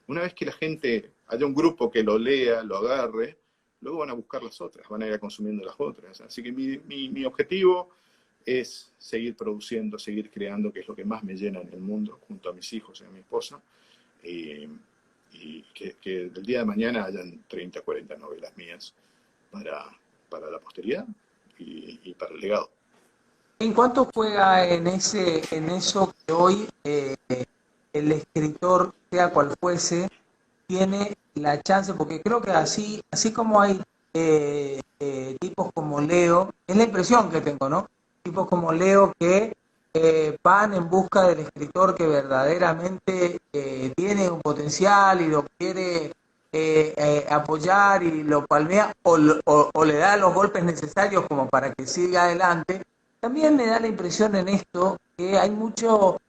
Una vez que la gente, haya un grupo que lo lea, lo agarre, luego van a buscar las otras, van a ir consumiendo las otras. Así que mi objetivo es seguir produciendo, seguir creando, que es lo que más me llena en el mundo, junto a mis hijos y a mi esposa, y que del día de mañana hayan 30, 40 novelas mías para la posteridad y para el legado. ¿En cuánto juega en eso que hoy el escritor, sea cual fuese, tiene la chance? Porque creo que así como hay tipos como Leo, es la impresión que tengo, ¿no? Tipos como Leo que van en busca del escritor que verdaderamente tiene un potencial y lo quiere apoyar y lo palmea o le da los golpes necesarios como para que siga adelante. También me da la impresión en esto que hay mucho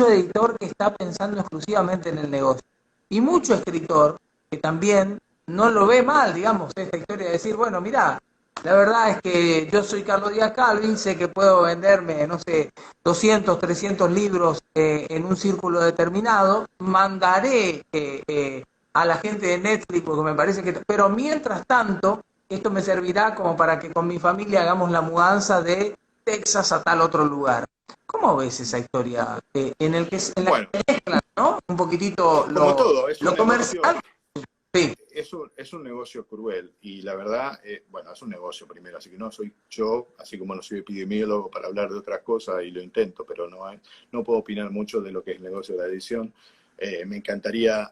editor que está pensando exclusivamente en el negocio y mucho escritor que también no lo ve mal, digamos, esta historia de decir, bueno, mira, la verdad es que yo soy Carlos Díaz Calvin, sé que puedo venderme, no sé, 200, 300 libros en un círculo determinado, mandaré a la gente de Netflix, porque me parece que... Pero mientras tanto, esto me servirá como para que con mi familia hagamos la mudanza de Texas a tal otro lugar. ¿Cómo ves esa historia en el que en la Bueno, que mezclan, ¿no? Un poquitito como todo, es un lo negocio. comercial. Sí. Es un negocio cruel y la verdad, bueno, es un negocio primero, así que no soy yo, así como no soy epidemiólogo para hablar de otras cosas y lo intento, pero no puedo opinar mucho de lo que es el negocio de la edición. Me encantaría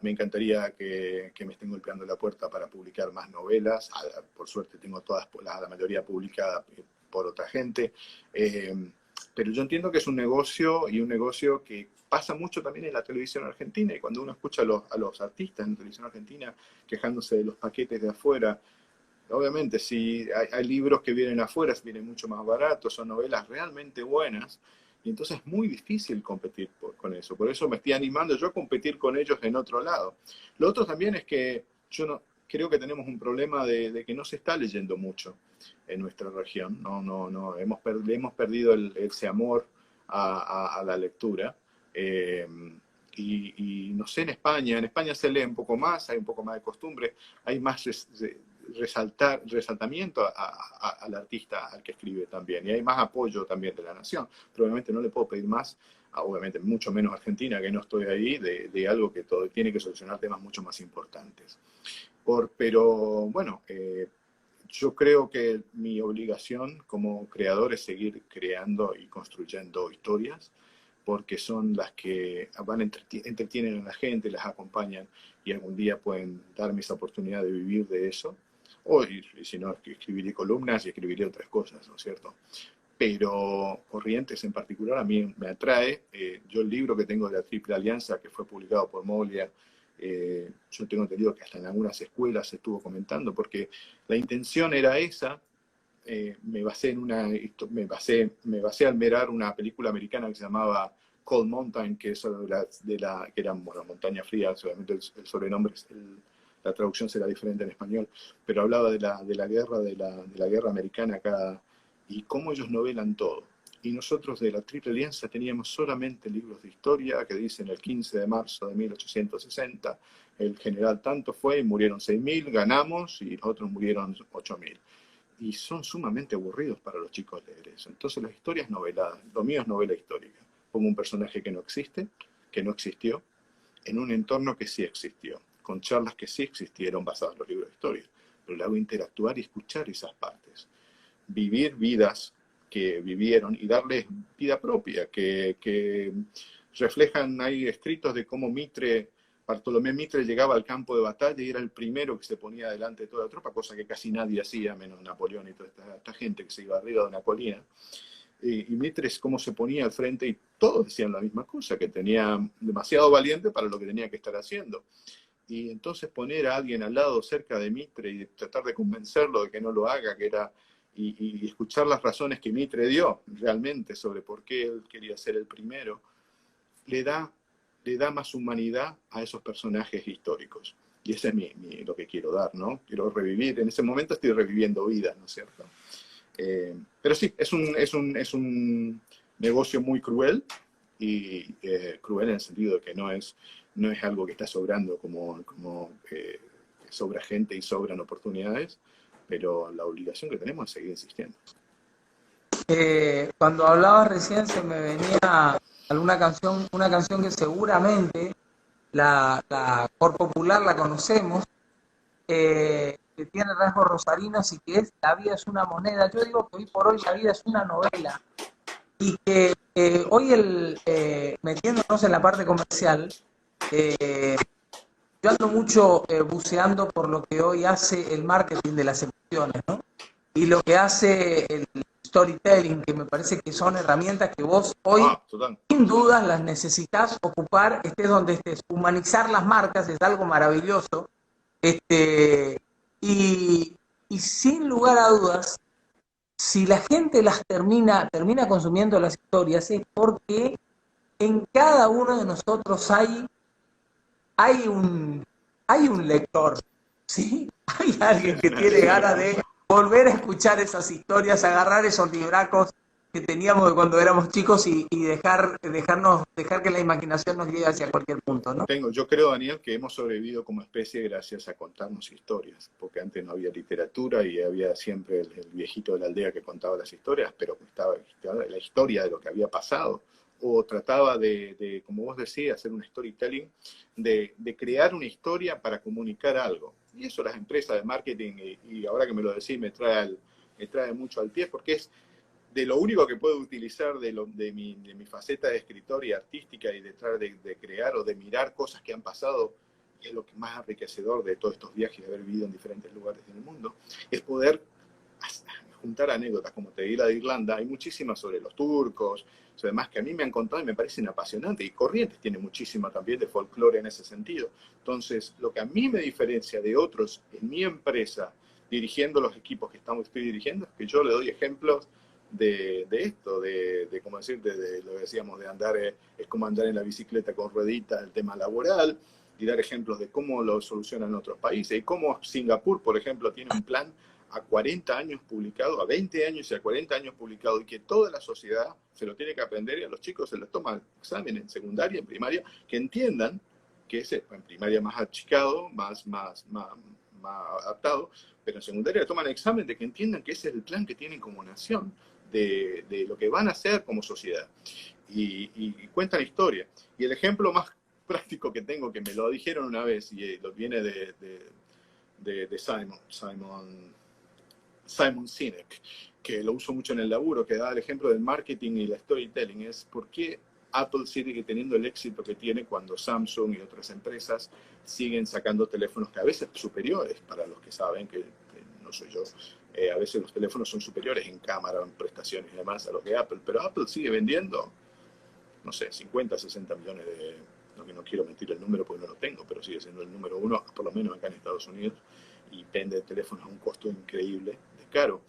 que me estén golpeando la puerta para publicar más novelas. Por suerte tengo la mayoría publicada por otra gente. Pero yo entiendo que es un negocio y un negocio que pasa mucho también en la televisión argentina, y cuando uno escucha a los artistas en la televisión argentina quejándose de los paquetes de afuera, obviamente si hay libros que vienen afuera, vienen mucho más baratos, son novelas realmente buenas, y entonces es muy difícil competir con eso. Por eso me estoy animando yo a competir con ellos en otro lado. Lo otro también es que yo no, creo que tenemos un problema de que no se está leyendo mucho en nuestra región. Le hemos perdido ese amor a la lectura. Y no sé, en España se lee un poco más, hay un poco más de costumbre, hay más resaltamiento al artista, al que escribe también, y hay más apoyo también de la nación. Probablemente no le puedo pedir más, obviamente mucho menos Argentina, que no estoy ahí, de algo que tiene que solucionar temas mucho más importantes. Pero bueno, yo creo que mi obligación como creador es seguir creando y construyendo historias, porque son las que entretienen a la gente, las acompañan, y algún día pueden darme esa oportunidad de vivir de eso. O, y si no, escribiré columnas y escribiré otras cosas, ¿no es cierto? Pero Corrientes en particular a mí me atrae. Yo el libro que tengo de la Triple Alianza, que fue publicado por Moglia, yo tengo entendido que hasta en algunas escuelas se estuvo comentando, porque la intención era esa. Me basé al mirar una película americana que se llamaba Cold Mountain, que es que era, bueno, montaña fría, obviamente el sobrenombre, la traducción será diferente en español, pero hablaba de la guerra americana acá, y cómo ellos novelan todo. Y nosotros de la Triple Alianza teníamos solamente libros de historia que dicen el 15 de marzo de 1860, el general tanto fue y murieron 6.000, ganamos, y los otros murieron 8.000. Y son sumamente aburridos para los chicos leer eso. Entonces las historias noveladas, lo mío es novela histórica. Pongo un personaje que no existe, que no existió, en un entorno que sí existió, con charlas que sí existieron basadas en los libros de historia, pero le hago interactuar y escuchar esas partes. Vivir vidas que vivieron y darles vida propia, que reflejan, hay escritos de cómo Mitre Bartolomé Mitre llegaba al campo de batalla y era el primero que se ponía delante de toda la tropa, cosa que casi nadie hacía, menos Napoleón y toda esta gente que se iba arriba de una colina. Y Mitre es como se ponía al frente y todos decían la misma cosa, que tenía demasiado valiente para lo que tenía que estar haciendo. Y entonces poner a alguien al lado, cerca de Mitre, y tratar de convencerlo de que no lo haga, que era, y escuchar las razones que Mitre dio realmente sobre por qué él quería ser el primero, le da más humanidad a esos personajes históricos. Y ese es lo que quiero dar, ¿no? Quiero revivir, en ese momento estoy reviviendo vidas, ¿no es cierto? Pero sí, es un negocio muy cruel, y cruel en el sentido de que no es algo que está sobrando como sobra gente y sobran oportunidades, pero la obligación que tenemos es seguir insistiendo. Cuando hablabas recién se me venía alguna canción, una canción que seguramente la por popular la conocemos, que tiene rasgos rosarinos y que es La vida es una moneda. Yo digo que hoy por hoy la vida es una novela y que hoy metiéndonos en la parte comercial, yo ando mucho buceando por lo que hoy hace el marketing de las emociones, ¿no? Y lo que hace el storytelling, que me parece que son herramientas que vos hoy, sin dudas, las necesitas ocupar, estés donde estés. Humanizar las marcas es algo maravilloso. Y, y sin lugar a dudas, si la gente las termina consumiendo las historias, es porque en cada uno de nosotros hay un lector, ¿sí? Hay alguien que tiene ganas de volver a escuchar esas historias, agarrar esos libracos que teníamos de cuando éramos chicos y dejar que la imaginación nos lleve hacia cualquier punto, ¿no? Yo creo, Daniel, que hemos sobrevivido como especie gracias a contarnos historias, porque antes no había literatura y había siempre el viejito de la aldea que contaba las historias, pero estaba la historia de lo que había pasado, o trataba de, como vos decías, hacer un storytelling, de crear una historia para comunicar algo. Y eso las empresas de marketing, y ahora que me lo decís, me trae mucho al pie, porque es de lo único que puedo utilizar de mi faceta de escritor y artística y de tratar de crear o de mirar cosas que han pasado, que es lo que más enriquecedor de todos estos viajes, de haber vivido en diferentes lugares del mundo, es poder juntar anécdotas, como te di la de Irlanda, hay muchísimas sobre los turcos, sobre demás que a mí me han contado y me parecen apasionantes, y Corrientes tiene muchísima también de folclore en ese sentido. Entonces, lo que a mí me diferencia de otros en mi empresa, dirigiendo los equipos que estoy dirigiendo, es que yo le doy ejemplos de esto, como decirte, de lo que decíamos, de andar, es como andar en la bicicleta con rueditas, el tema laboral, y dar ejemplos de cómo lo solucionan otros países, y cómo Singapur, por ejemplo, tiene un plan a 40 años publicado, a 20 años y a 40 años publicado, y que toda la sociedad se lo tiene que aprender, y a los chicos se les toma examen en secundaria, en primaria, que entiendan que ese, en primaria más achicado, más adaptado, pero en secundaria toman examen de que entiendan que ese es el plan que tienen como nación, de lo que van a hacer como sociedad. Y cuentan historia. Y el ejemplo más práctico que tengo, que me lo dijeron una vez, y lo viene de Simon Sinek, que lo uso mucho en el laburo, que da el ejemplo del marketing y la storytelling, es por qué Apple sigue teniendo el éxito que tiene cuando Samsung y otras empresas siguen sacando teléfonos que a veces superiores, para los que saben que no soy yo, a veces los teléfonos son superiores en cámara, en prestaciones y demás a los de Apple, pero Apple sigue vendiendo, no sé, 50, 60 millones de... No quiero mentir el número porque no lo tengo, pero sigue siendo el número uno, por lo menos acá en Estados Unidos, y vende teléfonos a un costo increíble, de caro.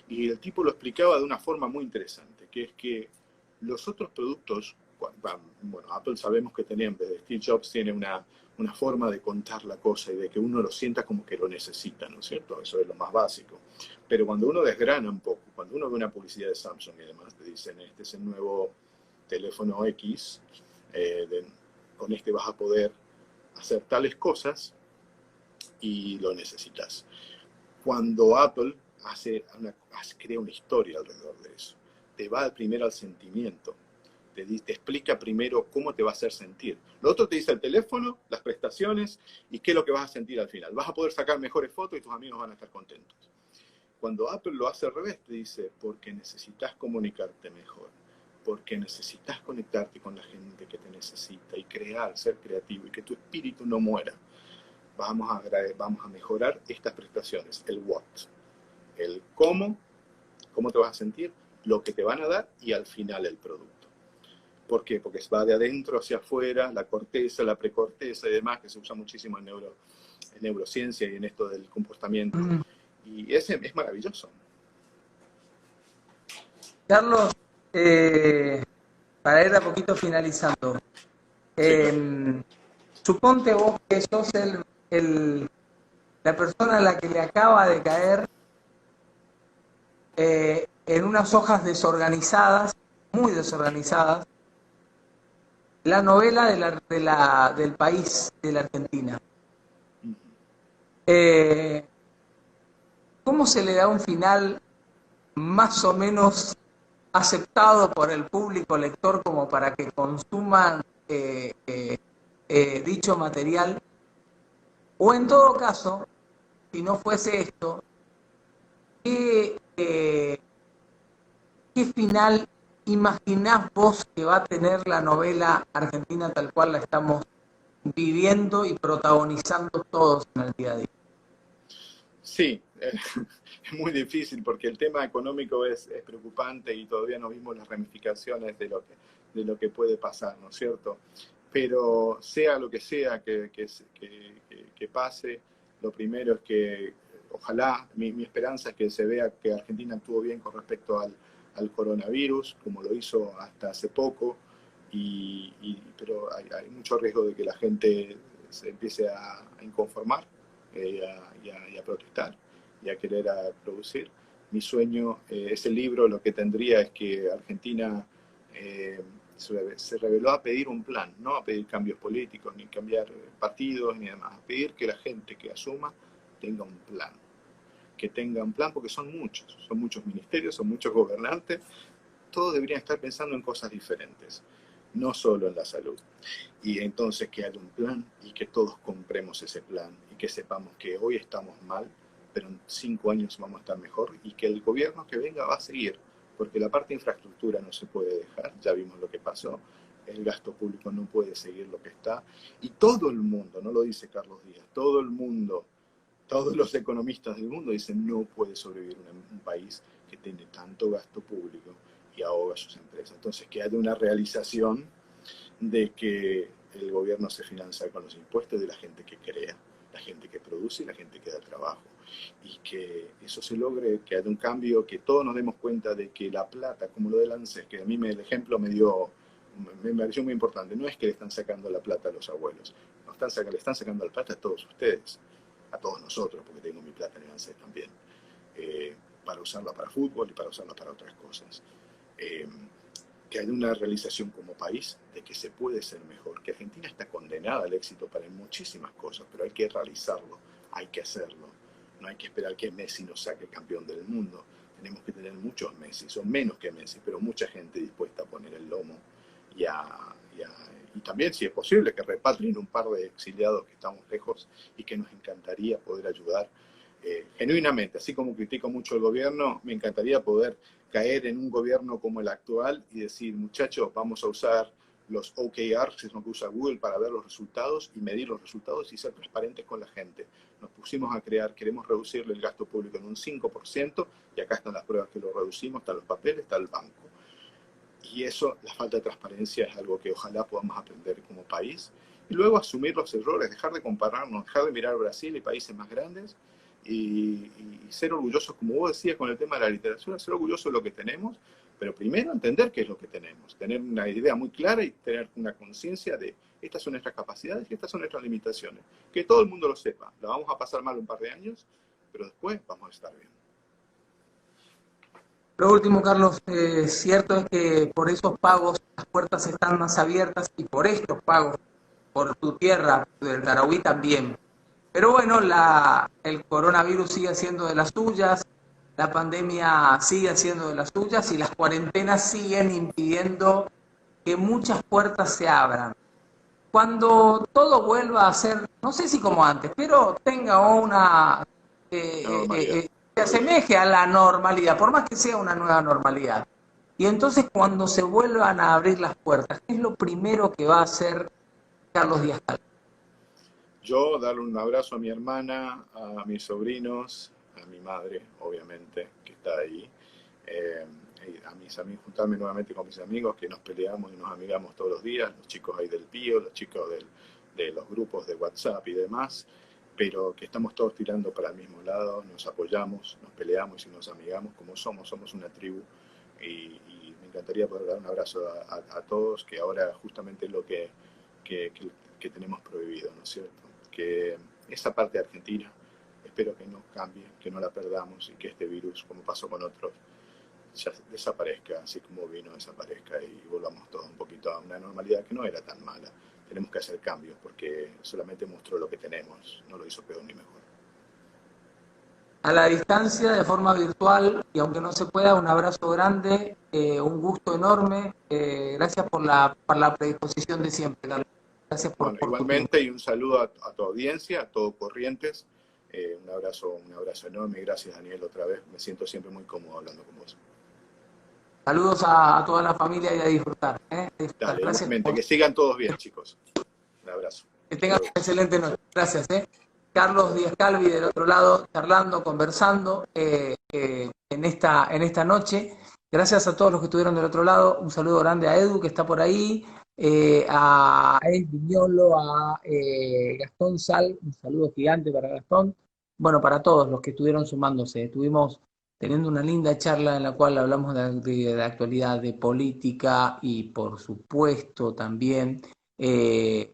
Y el tipo lo explicaba de una forma muy interesante, que es que los otros productos, bueno, Apple sabemos que tenía, en vez de Steve Jobs, tiene una forma de contar la cosa y de que uno lo sienta como que lo necesita, ¿no es cierto? Eso es lo más básico. Pero cuando uno desgrana un poco, cuando uno ve una publicidad de Samsung y demás, te dicen, este es el nuevo teléfono X, con este vas a poder hacer tales cosas y lo necesitas. Cuando Apple crea una historia alrededor de eso, te va primero al sentimiento, te explica primero cómo te va a hacer sentir. Lo otro te dice el teléfono, las prestaciones y qué es lo que vas a sentir al final. Vas a poder sacar mejores fotos y tus amigos van a estar contentos. Cuando Apple lo hace al revés, te dice, porque necesitas comunicarte mejor. porque necesitas conectarte con la gente que te necesita y crear, ser creativo y que tu espíritu no muera. Vamos a mejorar estas prestaciones, el what, el cómo te vas a sentir, lo que te van a dar y al final el producto. ¿Por qué? Porque va de adentro hacia afuera, la corteza, la precorteza y demás, que se usa muchísimo en neurociencia y en esto del comportamiento. Y ese es maravilloso. Carlos, para ir a poquito finalizando, suponte vos que sos la persona a la que le acaba de caer en unas hojas desorganizadas, muy desorganizadas, la novela del país, de la Argentina. ¿Cómo se le da un final más o menos aceptado por el público lector como para que consuman dicho material? O en todo caso, si no fuese esto, ¿qué final imaginás vos que va a tener la novela argentina tal cual la estamos viviendo y protagonizando todos en el día a día? Sí, es muy difícil porque el tema económico es preocupante y todavía no vimos las ramificaciones de lo que puede pasar, ¿no es cierto? Pero sea lo que sea que pase, lo primero es que ojalá, mi esperanza es que se vea que Argentina actuó bien con respecto al coronavirus, como lo hizo hasta hace poco, pero hay mucho riesgo de que la gente se empiece a inconformar y a protestar y a querer producir. Mi sueño, ese libro lo que tendría es que Argentina se reveló a pedir un plan, no a pedir cambios políticos, ni cambiar partidos, ni demás, a pedir que la gente que asuma tenga un plan. Que tenga un plan porque son muchos ministerios, son muchos gobernantes, todos deberían estar pensando en cosas diferentes, no solo en la salud. Y entonces que haya un plan y que todos compremos ese plan y que sepamos que hoy estamos mal, pero en 5 años vamos a estar mejor y que el gobierno que venga va a seguir, porque la parte de infraestructura no se puede dejar, ya vimos lo que pasó, el gasto público no puede seguir lo que está, y todo el mundo, no lo dice Carlos Díaz, todo el mundo, todos los economistas del mundo dicen no puede sobrevivir un país que tiene tanto gasto público y ahoga a sus empresas. Entonces que haya una realización de que el gobierno se financia con los impuestos de la gente que crea, la gente que produce y la gente que da trabajo. Y que eso se logre, que haya un cambio, que todos nos demos cuenta de que la plata, como lo del ANSES, que a mí el ejemplo me pareció muy importante, no es que le están sacando la plata a los abuelos, le están sacando la plata a todos ustedes, a todos nosotros, porque tengo mi plata en el ANSES también, para usarla para fútbol y para usarla para otras cosas. Que haya una realización como país de que se puede ser mejor, que Argentina está condenada al éxito para muchísimas cosas, pero hay que realizarlo, hay que hacerlo. No hay que esperar que Messi nos saque campeón del mundo. Tenemos que tener muchos Messi, son menos que Messi, pero mucha gente dispuesta a poner el lomo y también, si es posible, que repatrien un par de exiliados que estamos lejos y que nos encantaría poder ayudar genuinamente. Así como critico mucho el gobierno, me encantaría poder caer en un gobierno como el actual y decir, muchachos, vamos a usar los OKRs, que es lo que usa Google, para ver los resultados y medir los resultados y ser transparentes con la gente. Nos pusimos a queremos reducirle el gasto público en un 5%, y acá están las pruebas que lo reducimos, están los papeles, está el banco. Y eso, la falta de transparencia, es algo que ojalá podamos aprender como país. Y luego asumir los errores, dejar de compararnos, dejar de mirar Brasil y países más grandes, y ser orgullosos, como vos decías con el tema de la literatura, ser orgullosos de lo que tenemos, pero primero entender qué es lo que tenemos, tener una idea muy clara y tener una conciencia de estas son nuestras capacidades y estas son nuestras limitaciones. Que todo el mundo lo sepa. La vamos a pasar mal un par de años, pero después vamos a estar bien. Lo último, Carlos, cierto es que por esos pagos las puertas están más abiertas y por estos pagos, por tu tierra, del Tarahui también. Pero bueno, el coronavirus sigue siendo de las suyas, la pandemia sigue siendo de las suyas y las cuarentenas siguen impidiendo que muchas puertas se abran. Cuando todo vuelva a ser, no sé si como antes, pero tenga una... se asemeje a la normalidad, por más que sea una nueva normalidad. Y entonces cuando se vuelvan a abrir las puertas, ¿qué es lo primero que va a hacer Carlos Díaz Calvi? Yo darle un abrazo a mi hermana, a mis sobrinos, a mi madre, obviamente, que está ahí, eh, a mis amigos, juntarme nuevamente con mis amigos, que nos peleamos y nos amigamos todos los días, los chicos ahí del Pío, los chicos de los grupos de WhatsApp y demás, pero que estamos todos tirando para el mismo lado, nos apoyamos, nos peleamos y nos amigamos como somos una tribu, y me encantaría poder dar un abrazo a todos, que ahora justamente es lo que tenemos prohibido, ¿no es cierto? Que esa parte de Argentina, espero que no cambie, que no la perdamos y que este virus, como pasó con otros, ya desaparezca, así como vino, desaparezca y volvamos todos un poquito a una normalidad que no era tan mala. Tenemos que hacer cambios porque solamente mostró lo que tenemos, no lo hizo peor ni mejor. A la distancia, de forma virtual, y aunque no se pueda, un abrazo grande, un gusto enorme. Gracias por la predisposición de siempre, Carlos. Gracias Bueno, por tu tiempo. igualmente y un saludo a tu audiencia, a todo Corrientes. Un abrazo enorme. Gracias, Daniel, otra vez. Me siento siempre muy cómodo hablando con vos. Saludos a toda la familia y a disfrutar. Disfrutar. Dale, Gracias. igualmente. Que sigan todos bien, chicos. Un abrazo. Que tengan una excelente noche. Gracias. Carlos Díaz Calvi del otro lado, charlando, conversando en esta noche. Gracias a todos los que estuvieron del otro lado. Un saludo grande a Edu, que está por ahí, a Ed Viñolo, a Gastón Sal, un saludo gigante para Gastón. Bueno, para todos los que estuvieron sumándose. Estuvimos teniendo una linda charla en la cual hablamos de actualidad, de política y por supuesto también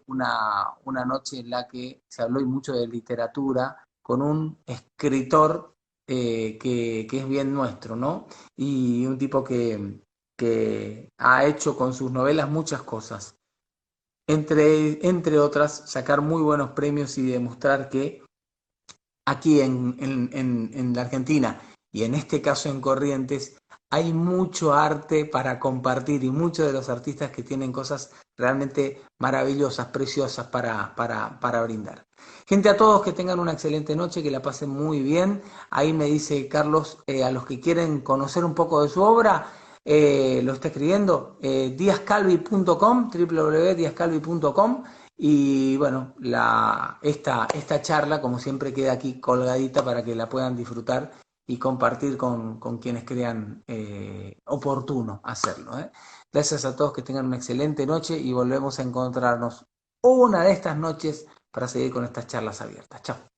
una noche en la que se habló y mucho de literatura con un escritor que es bien nuestro, ¿no? Y un tipo que ha hecho con sus novelas muchas cosas. Entre otras, sacar muy buenos premios y demostrar que aquí en la Argentina y en este caso en Corrientes hay mucho arte para compartir y muchos de los artistas que tienen cosas realmente maravillosas, preciosas para brindar. Gente, a todos que tengan una excelente noche, que la pasen muy bien. Ahí me dice Carlos, a los que quieren conocer un poco de su obra, lo está escribiendo, diazcalvi.com, www.diazcalvi.com. Y bueno, esta charla, como siempre, queda aquí colgadita para que la puedan disfrutar y compartir con quienes crean oportuno hacerlo. Gracias a todos, que tengan una excelente noche y volvemos a encontrarnos una de estas noches para seguir con estas charlas abiertas. Chao.